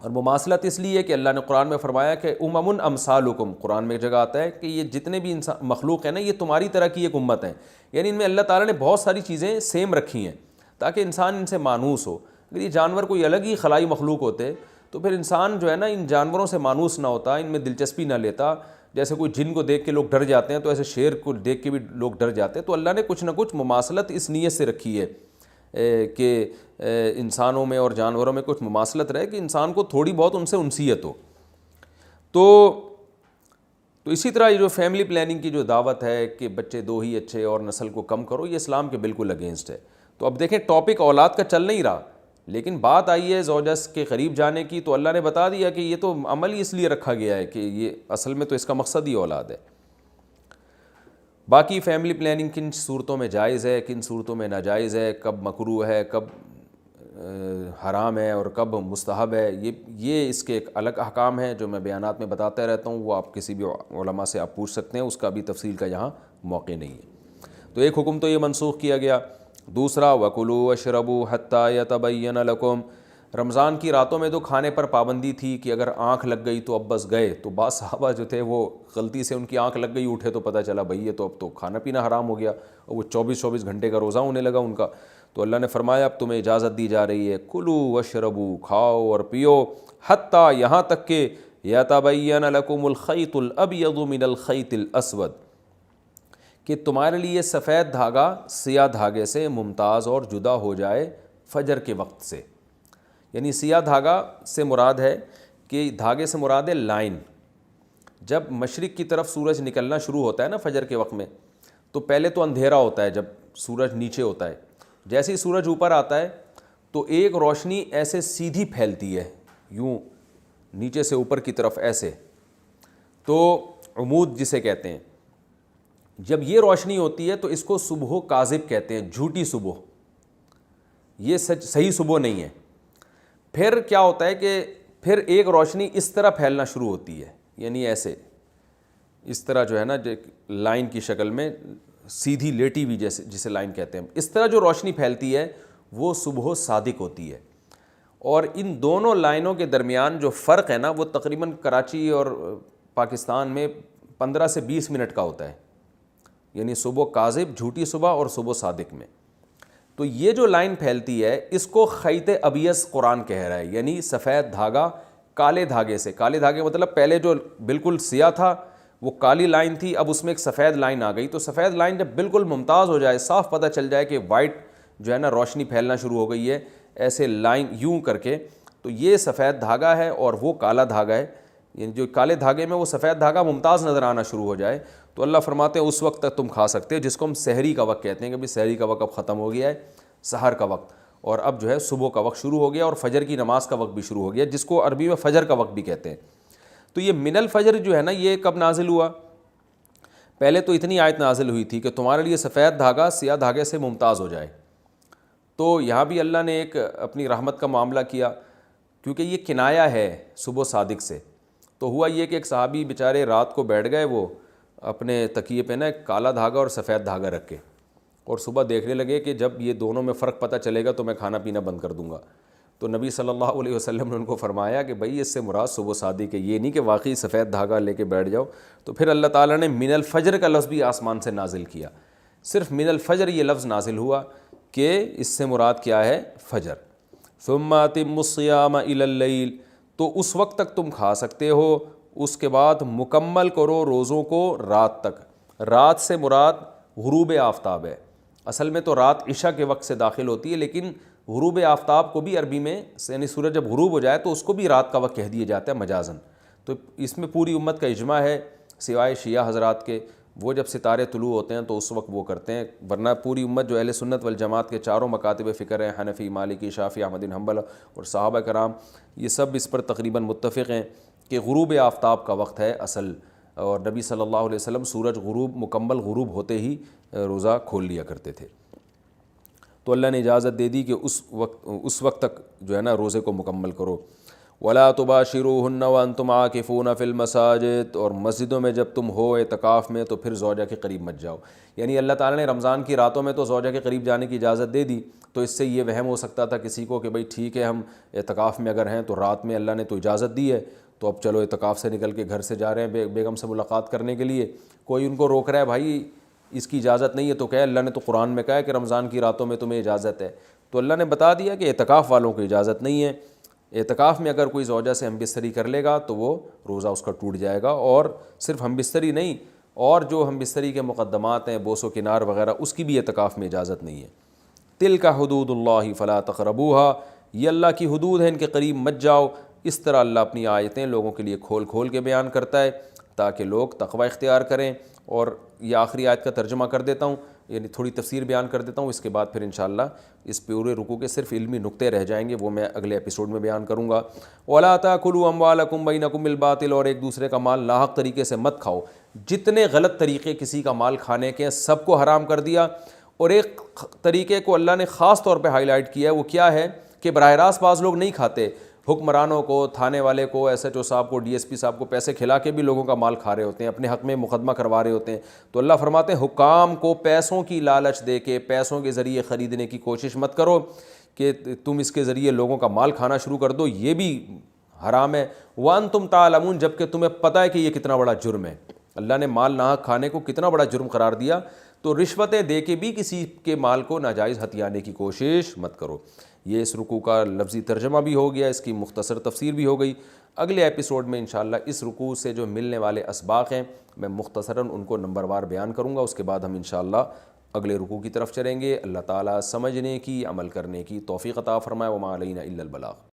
اور مماثلت اس لیے کہ اللہ نے قرآن میں فرمایا کہ امم امثالکم، قرآن میں ایک جگہ آتا ہے کہ یہ جتنے بھی انسان مخلوق ہیں نا، یہ تمہاری طرح کی ایک امت ہے، یعنی ان میں اللہ تعالیٰ نے بہت ساری چیزیں سیم رکھی ہیں تاکہ انسان ان سے مانوس ہو۔ اگر یہ جانور کوئی الگ ہی خلائی مخلوق ہوتے تو پھر انسان جو ہے نا ان جانوروں سے مانوس نہ ہوتا، ان میں دلچسپی نہ لیتا۔ جیسے کوئی جن کو دیکھ کے لوگ ڈر جاتے ہیں تو ایسے شیر کو دیکھ کے بھی لوگ ڈر جاتے ہیں۔ تو اللہ نے کچھ نہ کچھ مماثلت اس نیت سے رکھی ہے کہ انسانوں میں اور جانوروں میں کچھ مماثلت رہے، کہ انسان کو تھوڑی بہت ان سے انسیت ہو۔ تو اسی طرح یہ جو فیملی پلاننگ کی جو دعوت ہے کہ بچے دو ہی اچھے اور نسل کو کم کرو، یہ اسلام کے بالکل اگینسٹ ہے۔ تو اب دیکھیں ٹاپک اولاد کا چل نہیں رہا، لیکن بات آئی ہے زوجہ کے قریب جانے کی، تو اللہ نے بتا دیا کہ یہ تو عمل ہی اس لیے رکھا گیا ہے کہ یہ اصل میں تو اس کا مقصد ہی اولاد ہے۔ باقی فیملی پلاننگ کن صورتوں میں جائز ہے، کن صورتوں میں ناجائز ہے، کب مکروہ ہے، کب حرام ہے اور کب مستحب ہے، یہ اس کے ایک الگ احکام ہیں جو میں بیانات میں بتاتا رہتا ہوں، وہ آپ کسی بھی علماء سے آپ پوچھ سکتے ہیں، اس کا بھی تفصیل کا یہاں موقع نہیں ہے۔ تو ایک حکم تو یہ منسوخ کیا گیا۔ دوسرا وَكُلُوا وَاشْرَبُوا حَتَّى يَتَبَيَّنَ لَكُمْ، رمضان کی راتوں میں تو کھانے پر پابندی تھی کہ اگر آنکھ لگ گئی تو اب بس گئے، تو بعض صحابہ جو تھے وہ غلطی سے ان کی آنکھ لگ گئی، اٹھے تو پتہ چلا بھئی یہ تو اب تو کھانا پینا حرام ہو گیا، اور وہ 24 گھنٹے کا روزہ ہونے لگا ان کا۔ تو اللہ نے فرمایا اب تمہیں اجازت دی جا رہی ہے، کلوا واشربوا، کھاؤ اور پیو، حتیٰ یہاں تک کہ یتبین لکم الخیط الابیض من الخیط الاسود، کہ تمہارے لیے سفید دھاگا سیاہ دھاگے سے ممتاز اور جدا ہو جائے فجر کے وقت سے۔ یعنی سیاہ دھاگا سے مراد ہے کہ دھاگے سے مراد ہے لائن۔ جب مشرق کی طرف سورج نکلنا شروع ہوتا ہے نا فجر کے وقت میں، تو پہلے تو اندھیرا ہوتا ہے جب سورج نیچے ہوتا ہے، جیسے ہی سورج اوپر آتا ہے تو ایک روشنی ایسے سیدھی پھیلتی ہے، یوں نیچے سے اوپر کی طرف ایسے، تو عمود جسے کہتے ہیں۔ جب یہ روشنی ہوتی ہے تو اس کو صبح کاذب کہتے ہیں، جھوٹی صبح، یہ صحیح صبح نہیں ہے۔ پھر کیا ہوتا ہے کہ پھر ایک روشنی اس طرح پھیلنا شروع ہوتی ہے، یعنی ایسے اس طرح جو ہے نا لائن کی شکل میں سیدھی لیٹی ہوئی، جسے لائن کہتے ہیں، اس طرح جو روشنی پھیلتی ہے وہ صبح صادق ہوتی ہے۔ اور ان دونوں لائنوں کے درمیان جو فرق ہے نا وہ تقریباً کراچی اور پاکستان میں 15 سے 20 منٹ کا ہوتا ہے، یعنی صبح کاذب جھوٹی صبح اور صبح صادق میں۔ تو یہ جو لائن پھیلتی ہے اس کو خیط ابیض قرآن کہہ رہا ہے، یعنی سفید دھاگا کالے دھاگے سے، کالے دھاگے مطلب پہلے جو بالکل سیاہ تھا وہ کالی لائن تھی، اب اس میں ایک سفید لائن آ گئی، تو سفید لائن جب بالکل ممتاز ہو جائے، صاف پتہ چل جائے کہ وائٹ جو ہے نا روشنی پھیلنا شروع ہو گئی ہے ایسے لائن یوں کر کے، تو یہ سفید دھاگا ہے اور وہ کالا دھاگا ہے، یعنی جو کالے دھاگے میں وہ سفید دھاگا ممتاز نظر آنا شروع ہو جائے تو اللہ فرماتے ہیں اس وقت تک تم کھا سکتے ہو، جس کو ہم سحری کا وقت کہتے ہیں کہ بھی سحری کا وقت اب ختم ہو گیا ہے، سحر کا وقت، اور اب جو ہے صبح کا وقت شروع ہو گیا اور فجر کی نماز کا وقت بھی شروع ہو گیا، جس کو عربی میں فجر کا وقت بھی کہتے ہیں۔ تو یہ من الفجر جو ہے نا یہ کب نازل ہوا؟ پہلے تو اتنی آیت نازل ہوئی تھی کہ تمہارے لیے سفید دھاگا سیاہ دھاگے سے ممتاز ہو جائے، تو یہاں بھی اللہ نے ایک اپنی رحمت کا معاملہ کیا، کیونکہ یہ کنایا ہے صبح صادق سے۔ تو ہوا یہ کہ ایک صحابی بیچارے رات کو بیٹھ گئے، وہ اپنے تکیے پہ نا ایک کالا دھاگا اور سفید دھاگا رکھ کے، اور صبح دیکھنے لگے کہ جب یہ دونوں میں فرق پتہ چلے گا تو میں کھانا پینا بند کر دوں گا۔ تو نبی صلی اللہ علیہ وسلم نے ان کو فرمایا کہ بھئی اس سے مراد صبح صادق ہے، یہ نہیں کہ واقعی سفید دھاگا لے کے بیٹھ جاؤ۔ تو پھر اللہ تعالیٰ نے من الفجر کا لفظ بھی آسمان سے نازل کیا، صرف من الفجر یہ لفظ نازل ہوا کہ اس سے مراد کیا ہے؟ فجر۔ ثم اتموا الصیام الی اللیل، تو اس وقت تک تم کھا سکتے ہو، اس کے بعد مکمل کرو روزوں کو رات تک۔ رات سے مراد غروب آفتاب ہے، اصل میں تو رات عشاء کے وقت سے داخل ہوتی ہے، لیکن غروب آفتاب کو بھی عربی میں یعنی سورج جب غروب ہو جائے تو اس کو بھی رات کا وقت کہہ دیا جاتا ہے مجازن۔ تو اس میں پوری امت کا اجماع ہے سوائے شیعہ حضرات کے، وہ جب ستارے طلوع ہوتے ہیں تو اس وقت وہ کرتے ہیں، ورنہ پوری امت جو اہل سنت والجماعت کے چاروں مکاتب فکر ہیں، حنفی، مالکی، شافعی، احمد بن حنبل اور صحابہ کرام، یہ سب اس پر تقریباً متفق ہیں کہ غروب آفتاب کا وقت ہے اصل، اور نبی صلی اللہ علیہ وسلم سورج مکمل غروب ہوتے ہی روزہ کھول لیا کرتے تھے۔ تو اللہ نے اجازت دے دی کہ اس وقت تک جو ہے نا روزے کو مکمل کرو۔ وَلَا تُبَاشِرُوهُنَّ وَأَنْتُمْ عَاكِفُونَ فِي الْمَسَاجِدِ، اور مسجدوں میں جب تم ہو اعتکاف میں تو پھر زوجہ کے قریب مت جاؤ۔ یعنی اللہ تعالیٰ نے رمضان کی راتوں میں تو زوجہ کے قریب جانے کی اجازت دے دی، تو اس سے یہ وہم ہو سکتا تھا کسی کو کہ بھئی ٹھیک ہے ہم اعتکاف میں اگر ہیں تو رات میں اللہ نے تو اجازت دی ہے تو اب چلو اعتکاف سے نکل کے گھر سے جا رہے ہیں بیگم سے ملاقات کرنے کے لیے، کوئی ان کو روک رہا ہے بھائی اس کی اجازت نہیں ہے، تو کہے اللہ نے تو قرآن میں کہا ہے کہ رمضان کی راتوں میں تمہیں اجازت ہے، تو اللہ نے بتا دیا کہ اعتکاف والوں کو اجازت نہیں ہے۔ اعتکاف میں اگر کوئی زوجہ سے ہم بستری کر لے گا تو وہ روزہ اس کا ٹوٹ جائے گا، اور صرف ہم بستری نہیں، اور جو ہم بستری کے مقدمات ہیں بوس و کنار وغیرہ اس کی بھی اعتکاف میں اجازت نہیں ہے۔ تلک حدود اللہ فلا تقربوها، یہ اللہ کی حدود ہیں، ان کے قریب مت جاؤ۔ اس طرح اللہ اپنی آیتیں لوگوں کے لیے کھول کھول کے بیان کرتا ہے تاکہ لوگ تقوی اختیار کریں۔ اور یہ آخری آیت کا ترجمہ کر دیتا ہوں، یعنی تھوڑی تفسیر بیان کر دیتا ہوں، اس کے بعد پھر انشاءاللہ اس پورے رکوع کے صرف علمی نقطے رہ جائیں گے، وہ میں اگلے ایپیسوڈ میں بیان کروں گا۔ وَلَا تَأْكُلُوا أَمْوَالَكُمْ بَيْنَكُمْ بِالْبَاطِلِ، اور ایک دوسرے کا مال ناحق طریقے سے مت کھاؤ۔ جتنے غلط طریقے کسی کا مال کھانے کے ہیں سب کو حرام کر دیا، اور ایک طریقے کو اللہ نے خاص طور پہ ہائی لائٹ کیا ہے، وہ کیا ہے کہ براہ راست بعض لوگ نہیں کھاتے، حکمرانوں کو، تھانے والے کو، ایس ایچ او صاحب کو، ڈی ایس پی صاحب کو پیسے کھلا کے بھی لوگوں کا مال کھا رہے ہوتے ہیں، اپنے حق میں مقدمہ کروا رہے ہوتے ہیں. تو اللہ فرماتے ہیں حکام کو پیسوں کی لالچ دے کے، پیسوں کے ذریعے خریدنے کی کوشش مت کرو کہ تم اس کے ذریعے لوگوں کا مال کھانا شروع کر دو، یہ بھی حرام ہے. وانتم تعلمون، جب کہ تمہیں پتہ ہے کہ یہ کتنا بڑا جرم ہے. اللہ نے مال ناحق کھانے کو کتنا بڑا جرم قرار دیا، تو رشوتیں دے کے بھی کسی کے مال کو ناجائز ہتھیانے کی کوشش مت کرو. یہ اس رکوع کا لفظی ترجمہ بھی ہو گیا، اس کی مختصر تفسیر بھی ہو گئی. اگلے ایپیسوڈ میں انشاءاللہ اس رکوع سے جو ملنے والے اسباق ہیں میں مختصراً ان کو نمبر وار بیان کروں گا. اس کے بعد ہم انشاءاللہ اگلے رکوع کی طرف چلیں گے. اللہ تعالیٰ سمجھنے کی، عمل کرنے کی توفیق عطا فرمائے. وما علینا الا البلاغ.